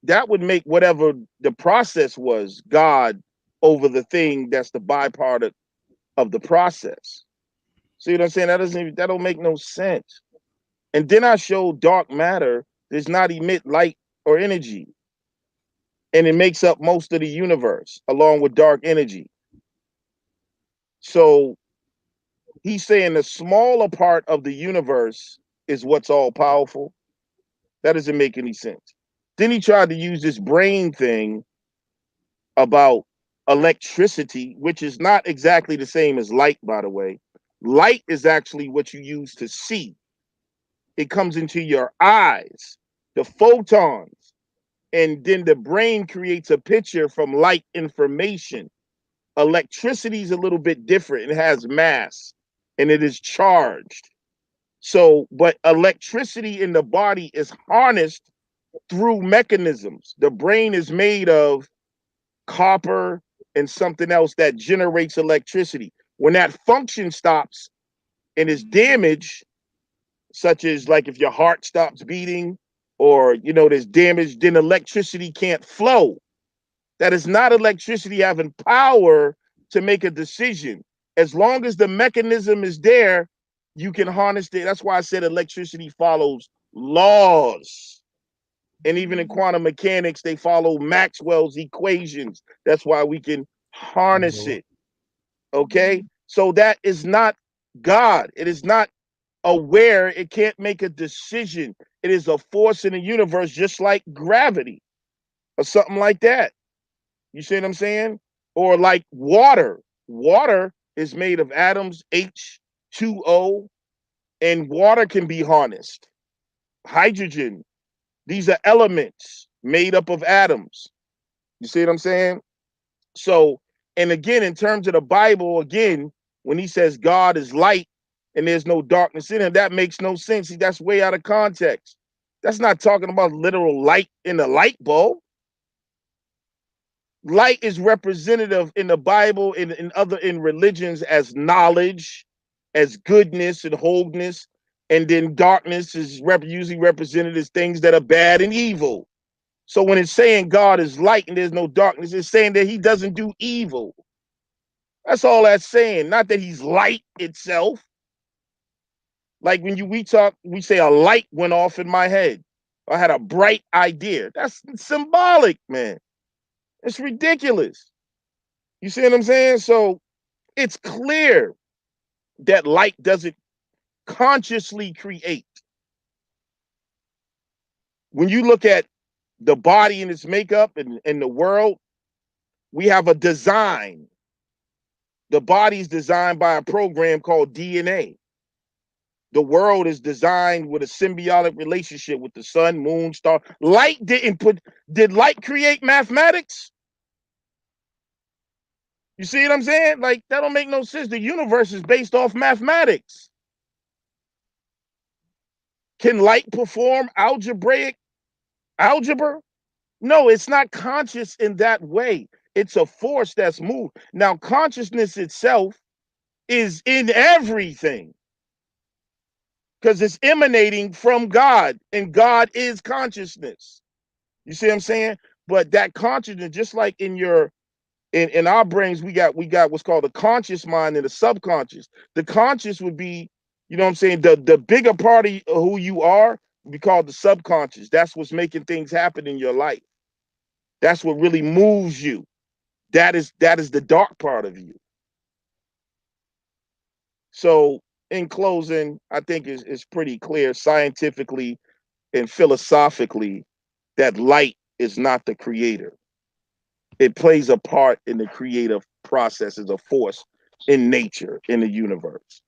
that would make whatever the process was God over the thing that's the byproduct of the process. See what I'm saying? That don't make no sense. And then I showed dark matter does not emit light or energy, and it makes up most of the universe along with dark energy. So he's saying the smaller part of the universe is what's all powerful. That doesn't make any sense. Then he tried to use this brain thing about electricity, which is not exactly the same as light, by the way. Light is actually what you use to see. It comes into your eyes, the photons, and then the brain creates a picture from light information. Electricity is a little bit different. It has mass and it is charged. So, but electricity in the body is harnessed through mechanisms. The brain is made of copper and something else that generates electricity. When that function stops and is damaged, such as like if your heart stops beating or there's damage, then electricity can't flow. That is not electricity having power to make a decision. As long as the mechanism is there, you can harness it. That's why I said electricity follows laws. And even in quantum mechanics, they follow Maxwell's equations. That's why we can harness it. Okay? So that is not God. It is not aware. It can't make a decision. It is a force in the universe, just like gravity or something like that. You see what I'm saying? Or like water. Water is made of atoms, H2O, and water can be harnessed. Hydrogen, these are elements made up of atoms. You see what I'm saying? So, and again, in terms of the Bible, again, when he says God is light and there's no darkness in him, that makes no sense. See, that's way out of context. That's not talking about literal light in the light bulb. Light is representative in the Bible, in religions, as knowledge, as goodness and wholeness, and then darkness is usually represented as things that are bad and evil. So when it's saying God is light and there's no darkness, it's saying that he doesn't do evil. That's all that's saying, not that he's light itself. Like when we say a light went off in my head. I had a bright idea. That's symbolic, man. It's ridiculous. You see what I'm saying? So it's clear that light doesn't consciously create. When you look at the body and its makeup and the world, we have a design. The body is designed by a program called DNA. The world is designed with a symbiotic relationship with the sun, moon, star. Light did light create mathematics? You see what I'm saying? Like, that don't make no sense. The universe is based off mathematics. Can light perform algebra? No, it's not conscious in that way. It's a force that's moved. Now, consciousness itself is in everything because it's emanating from God, and God is consciousness. You see what I'm saying? But that consciousness, just like in our brains, we got what's called the conscious mind and the subconscious. The conscious would be, you know what I'm saying, the bigger part of who you are would be called the subconscious. That's what's making things happen in your life. That's what really moves you. That is the dark part of you. So in closing, I think it's pretty clear scientifically and philosophically that light is not the creator. It plays a part in the creative process as a force in nature, in the universe.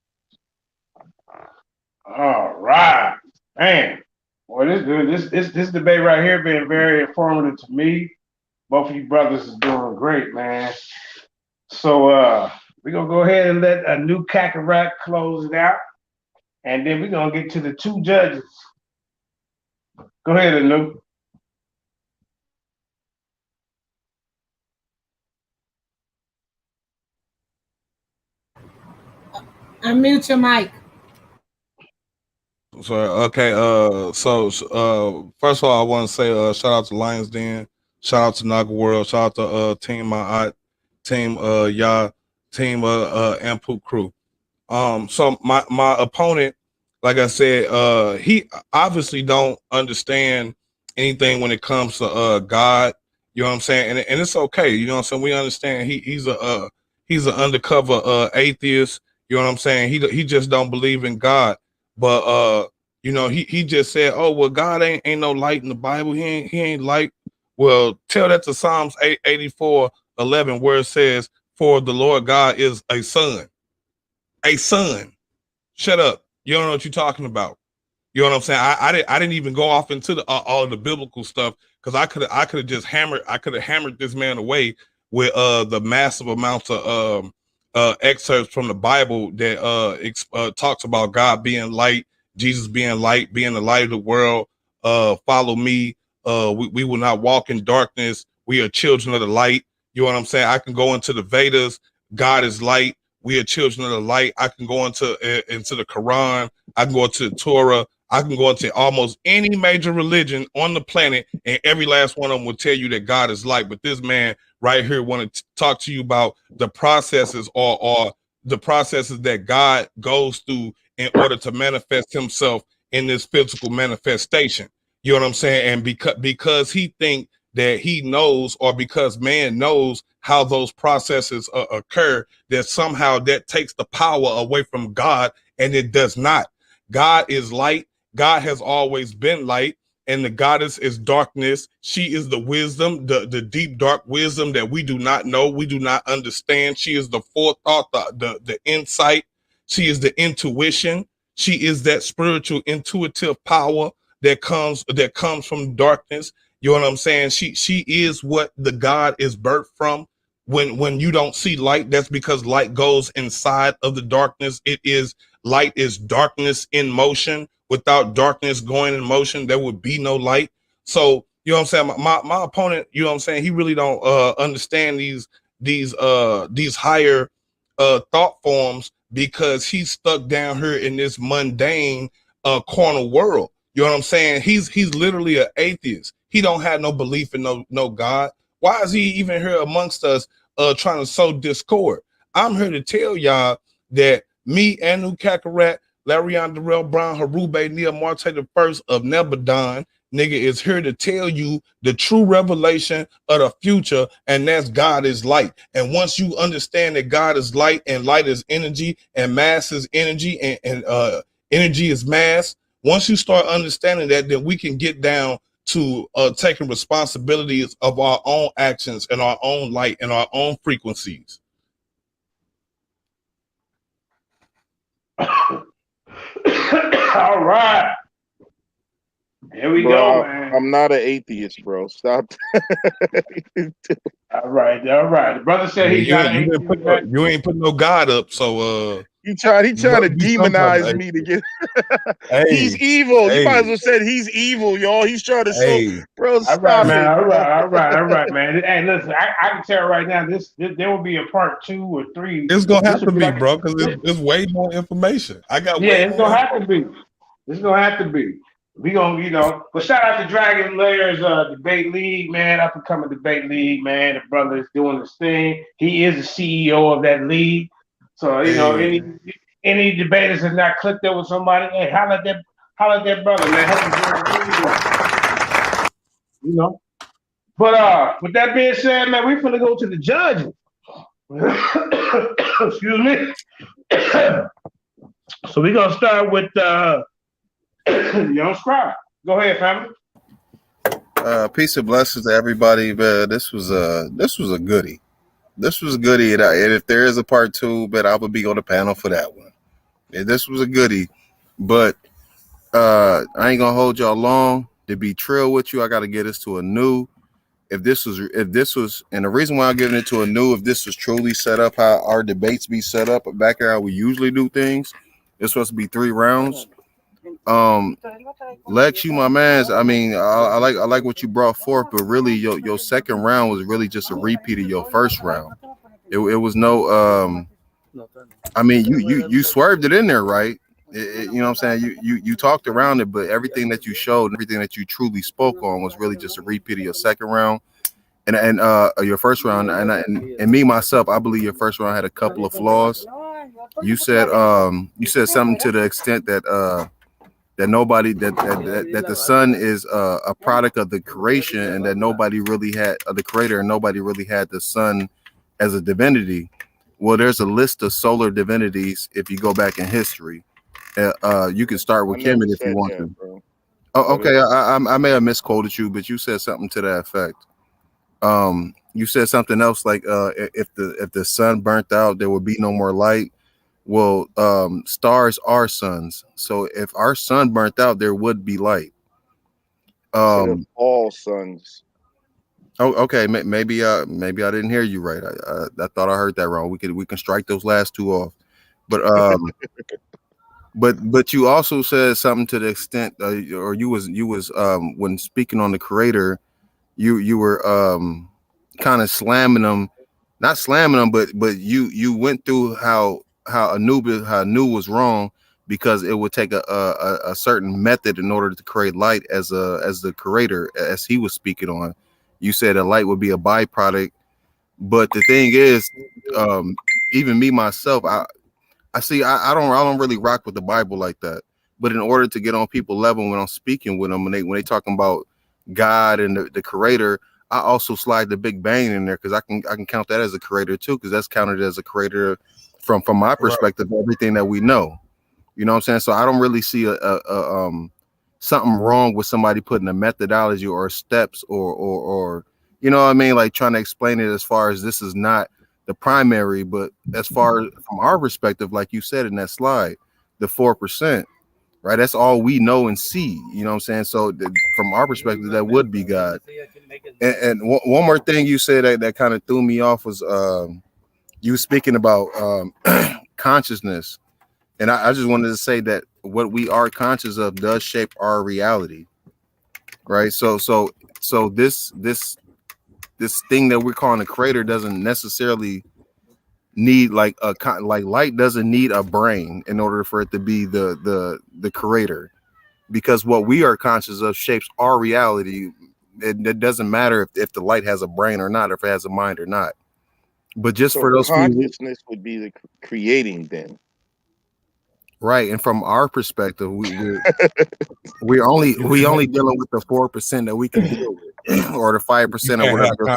All right, man. Well, this good. This debate right here been very informative to me. Both of you brothers is doing great, man. So we're gonna go ahead and let Anukakerakt close it out, and then we're gonna get to the two judges. Go ahead, Anu. Unmute your mic. Sorry. Okay. First of all, I want to say shout out to Lions Den, shout out to Naga World, shout out to Team Ma'at, Team Ya, Team Ampu Crew. So my opponent, like I said, he obviously don't understand anything when it comes to God. You know what I'm saying? And it's okay. You know what I'm saying? We understand he's an undercover atheist. You know what I'm saying? He just don't believe in God. But you know, he just said, "Oh, well, God ain't no light in the Bible. He ain't light." Well, tell that to Psalms 84:11, where it says, "For the Lord God is a sun." A son. Shut up. You don't know what you're talking about. You know what I'm saying? I didn't even go off into the all of the biblical stuff because I could have just hammered this man away with the massive amounts of excerpts from the Bible that talks about God being light, Jesus being light, being the light of the world. Follow me. We will not walk in darkness. We are children of the light. You know what I'm saying? I can go into the Vedas. God is light. We are children of the light. I can go into the Quran. I can go into the Torah. I can go into almost any major religion on the planet, and every last one of them will tell you that God is light. But this man right here want to talk to you about the processes or the processes that God goes through in order to manifest himself in this physical manifestation. You know what I'm saying? And because he think that he knows, or because man knows how those processes occur, that somehow that takes the power away from God, and it does not. God is light. God has always been light, and the goddess is darkness. She is the wisdom, the deep, dark wisdom that we do not know, we do not understand. She is the forethought, the insight. She is the intuition. She is that spiritual, intuitive power that comes from darkness. You know what I'm saying? She is what the God is birthed from. When you don't see light, that's because light goes inside of the darkness. Light is darkness in motion. Without darkness going in motion, there would be no light. So, you know what I'm saying? My opponent, you know what I'm saying, he really don't understand these higher thought forms, because he's stuck down here in this mundane carnal world. You know what I'm saying? He's literally an atheist. He don't have no belief in no God. Why is he even here amongst us trying to sow discord? I'm here to tell y'all that me, Anukakerakt, Larion Darrell Brown, Harube Nia Marte the first of Nebadon, nigga, is here to tell you the true revelation of the future, and that's God is light. And once you understand that God is light, and light is energy, and mass is energy, and energy is mass, once you start understanding that, then we can get down to taking responsibilities of our own actions and our own light and our own frequencies. All right. Here we go, man. I'm not an atheist, bro. Stop. All right. The brother said he's not an atheist, man. You ain't put no God up, so He trying to be some type of demonize me to get. Hey, he's evil. You might as hey, well said he's evil, y'all. He's trying to show, hey. bro. All right, Stop man. it. All right, man. Hey, listen, I can tell right now this there will be a part 2 or 3. It's gonna This have will to be, like bro, because it's way more information. I got way it's more gonna info. have to be. It's gonna have to be. We gonna, but shout out to Dragon Layers Debate League, man, up and coming Debate League, man. The brother is doing his thing. He is the CEO of that league. So Hey. any debaters that not clicked up with somebody, hey, holla at that brother, man. Help him grow. But with that being said, man, we're finna go to the judges. Excuse me. So we're gonna start with Young Scribe. Go ahead, family. Peace and blessings to everybody. But this was a goodie. This was a goodie, and if there is a part 2, but I would be on the panel for that one. Yeah, this was a goodie, but I ain't gonna hold y'all long. To be trill with you, I got to get us to a new. If this was, and the reason why I'm giving it to a new, if this was truly set up how our debates be set up back how we usually do things, it's supposed to be 3 rounds. Lex, you my man's. I mean, I like what you brought forth, but really your second round was really just a repeat of your first round. It was no I mean, you swerved it in there, right? You know what I'm saying? You talked around it, but everything that you showed, everything that you truly spoke on was really just a repeat of your second round and your first round. And me myself, I believe your first round had a couple of flaws. You said something to the extent that that nobody that the sun is a product of the creation, and that nobody really had the creator, and nobody really had the sun as a divinity. Well, there's a list of solar divinities if you go back in history. You can start with I never Kemet if you said want that, to. bro. Oh, okay. I may have misquoted you, but you said something to that effect. You said something else like if the sun burnt out, there would be no more light. Well, stars are suns, so if our sun burnt out, there would be light. Instead of all sons. Oh, okay. Maybe I didn't hear you right. I thought I heard that wrong. We can strike those last 2 off, but but you also said something to the extent, or you was when speaking on the creator, you were kind of slamming them, not slamming them, but you went through how Anu was wrong because it would take a certain method in order to create light as the creator, as he was speaking on. You said a light would be a byproduct, but the thing is, even me myself, I see I don't really rock with the Bible like that. But in order to get on people's level when I'm speaking with them, when they talking about God and the creator, I also slide the Big Bang in there because I can count that as a creator too, because that's counted as a creator from my perspective, everything that we know. You know what I'm saying? So I don't really see a something wrong with somebody putting a methodology or steps or you know what I mean, like trying to explain it as far as this is not the primary, but as far as from our perspective, like you said in that slide, the 4%, right? That's all we know and see. You know what I'm saying? So from our perspective, that would be God. And one more thing you said that kind of threw me off was you were speaking about consciousness. And I just wanted to say that what we are conscious of does shape our reality, right? So this thing that we're calling a creator doesn't necessarily need like light doesn't need a brain in order for it to be the creator, because what we are conscious of shapes our reality. It doesn't matter if the light has a brain or not, if it has a mind or not. But just So for those few, consciousness would be the creating then. right? And from our perspective, we only dealing with the 4% that we can deal with, or the 5% or whatever.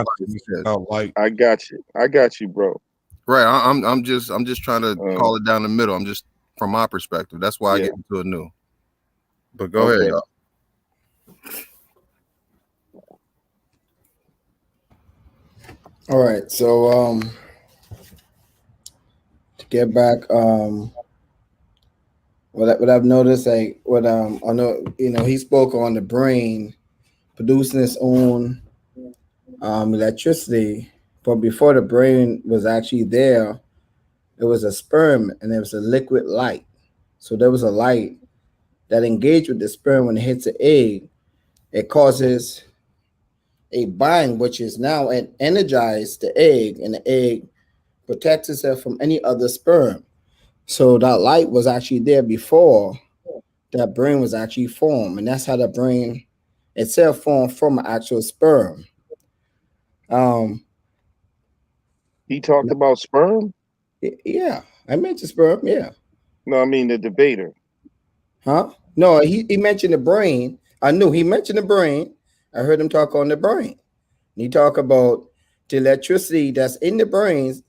I got you, bro. Right. I'm just trying to call it down the middle. I'm just from my perspective. That's why I get into a new. But go ahead, y'all. All right. So to get back what I've noticed, like what I know, he spoke on the brain producing its own electricity, but before the brain was actually there, it was a sperm and there was a liquid light. So there was a light that engaged with the sperm when it hits the egg. It causes a bind, which is now an energized the egg, and the egg protects itself from any other sperm. So that light was actually there before that brain was actually formed, and that's how the brain itself formed from an actual sperm. Um, He talked about sperm. yeah, I mentioned sperm. Yeah, No, I mean the debater. huh? No, he mentioned the brain. I knew he mentioned the brain. I heard him talk on the brain. He talk about the electricity that's in the brains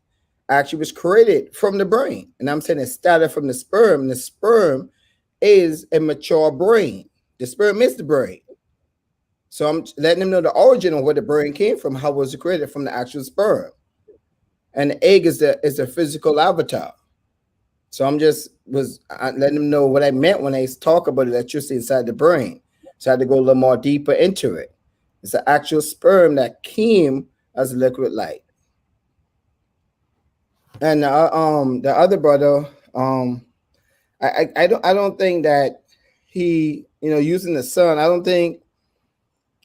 actually was created from the brain, and I'm saying it started from the sperm. The sperm is a mature brain. The sperm is the brain. So I'm letting them know the origin of where the brain came from, how was it created from the actual sperm, and the egg is the physical avatar. So I'm just letting them know what I meant when I talk about electricity inside the brain. So I had to go a little more deeper into it. It's the actual sperm that came as a liquid light. And the other brother, I don't think that he, using the sun. I don't think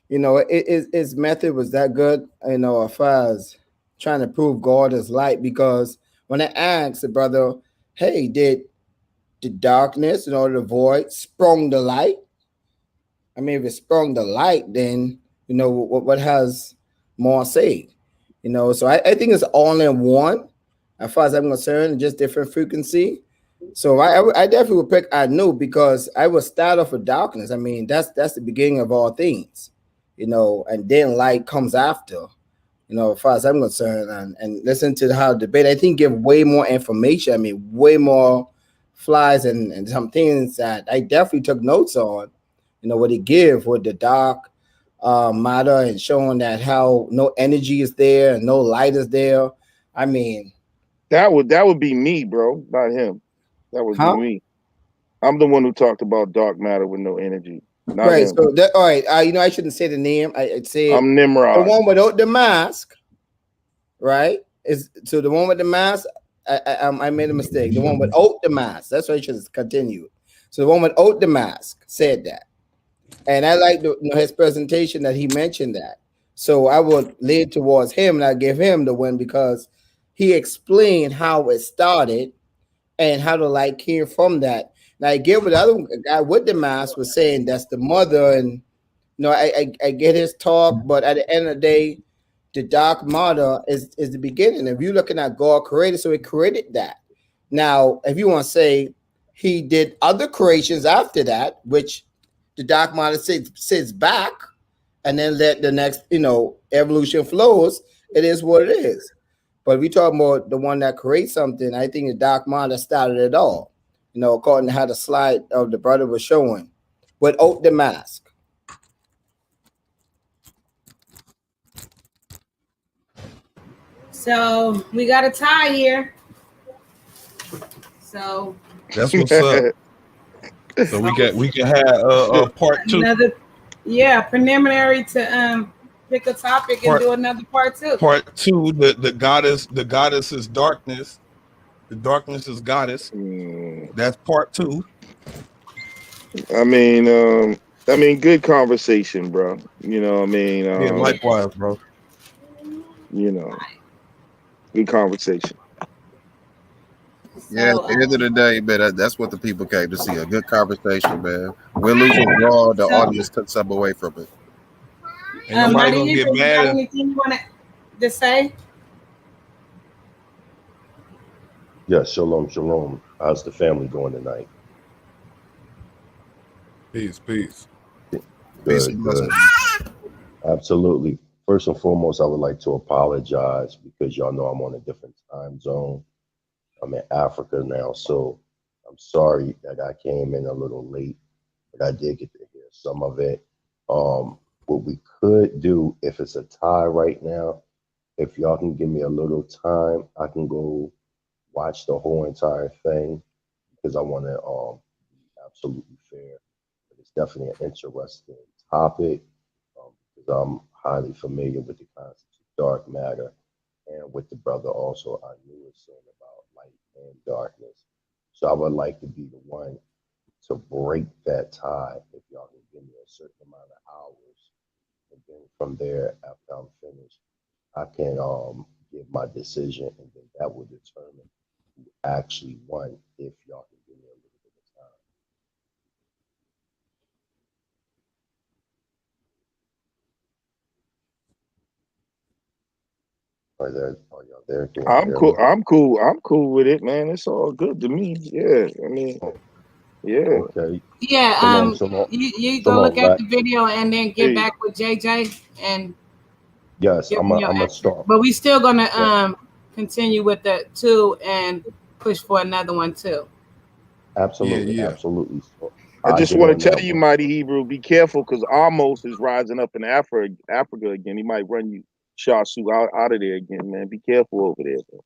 his method was that good. As far as trying to prove God is light, because when I asked the brother, hey, did the darkness in order to void sprung the light? I mean, if it sprung the light, then what has more say? So I think it's all in one, as far as I'm concerned, just different frequency. So I definitely would pick I knew, because I would start off with darkness. I mean, that's the beginning of all things, and then light comes after. As far as I'm concerned, and listen to how the debate. I think give way more information. I mean, way more flies and some things that I definitely took notes on. What it give with the dark matter, and showing that how no energy is there and no light is there. I mean, That would be me, bro, not him. That would be huh? me. I'm the one who talked about dark matter with no energy, not Right. him. So that all right. I shouldn't say the name. I'd say I'm the Nimrod. one without the mask. Right. Is so the one with the mask. I made a mistake. The one without the mask. That's why I should continue. So the one without the mask said that. And I like his presentation that he mentioned that. So I would lean towards him, and I give him the win, because he explained how it started and how the light came from that. Now I get what the other guy with the mask was saying, that's the mother, and I get his talk, but at the end of the day, the dark matter is the beginning. If you're looking at God created, so he created that. Now, if you want to say he did other creations after that, which the dark matter sits back, and then let the next, evolution flows, it is what it is. But if we talk about the one that creates something, I think the dark matter started it all, according to how the slide of the brother was showing, without the mask. So we got a tie here. So That's what's up. So we can have part two. another, yeah, preliminary to pick a topic and Part do another part two. part two. The goddess is darkness. The darkness is goddess. Mm, That's part two. I mean, good conversation, bro. Yeah, likewise, bro. You know, good conversation. Yeah, at So the end of the day, man, that's what the people came to see. A good conversation, man. Win, lose, or draw, the so audience took something away from it. Ain't nobody Mighty gonna get Hebrew, you got mad. anything you want to say? Yes, shalom, shalom. How's the family doing tonight? Peace, peace. Peace Good, and good. blessings. Absolutely. First and foremost, I would like to apologize because y'all know I'm on a different time zone. I'm in Africa now, so I'm sorry that I came in a little late, but I did get to hear some of it. What we could do, if it's a tie right now, if y'all can give me a little time, I can go watch the whole entire thing because I want to absolutely fair. But it's definitely an interesting topic because I'm highly familiar with the concept of dark matter and what the brother also I knew was saying about light and darkness. So I would like to be the one to break that tie if y'all can give me a certain amount of hours. And then from there, after I'm finished, I can give my decision and then that will determine who actually won if y'all can give me a little bit of time. Are y'all there? Can y'all I'm hear cool. me? I'm cool. I'm cool with it, man. It's all good to me. Yeah. I mean, Oh, yeah. okay. Yeah, you go look Shalom, at right? the video and then get Hey, back with JJ and Yes, give I'm me your gonna answer. start. But we still gonna Yeah, continue with the two and push for another one too. Yeah, absolutely, yeah. absolutely. So I I just get want on to that tell you, one. Mighty Hebrew, be careful because Amos is rising up in Africa again. He might run you Shasu out of there again, man. Be careful over there, bro.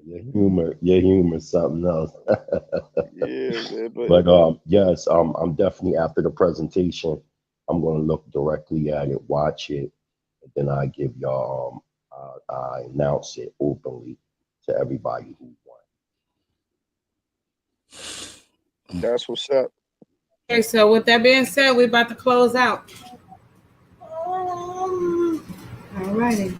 Your humor, is something else. Yeah, man. But But yes, I'm definitely after the presentation. I'm gonna look directly at it, watch it, and then I give y'all. I announce it openly to everybody who won. that's what's up. Okay, so with that being said, we're about to close out. All righty.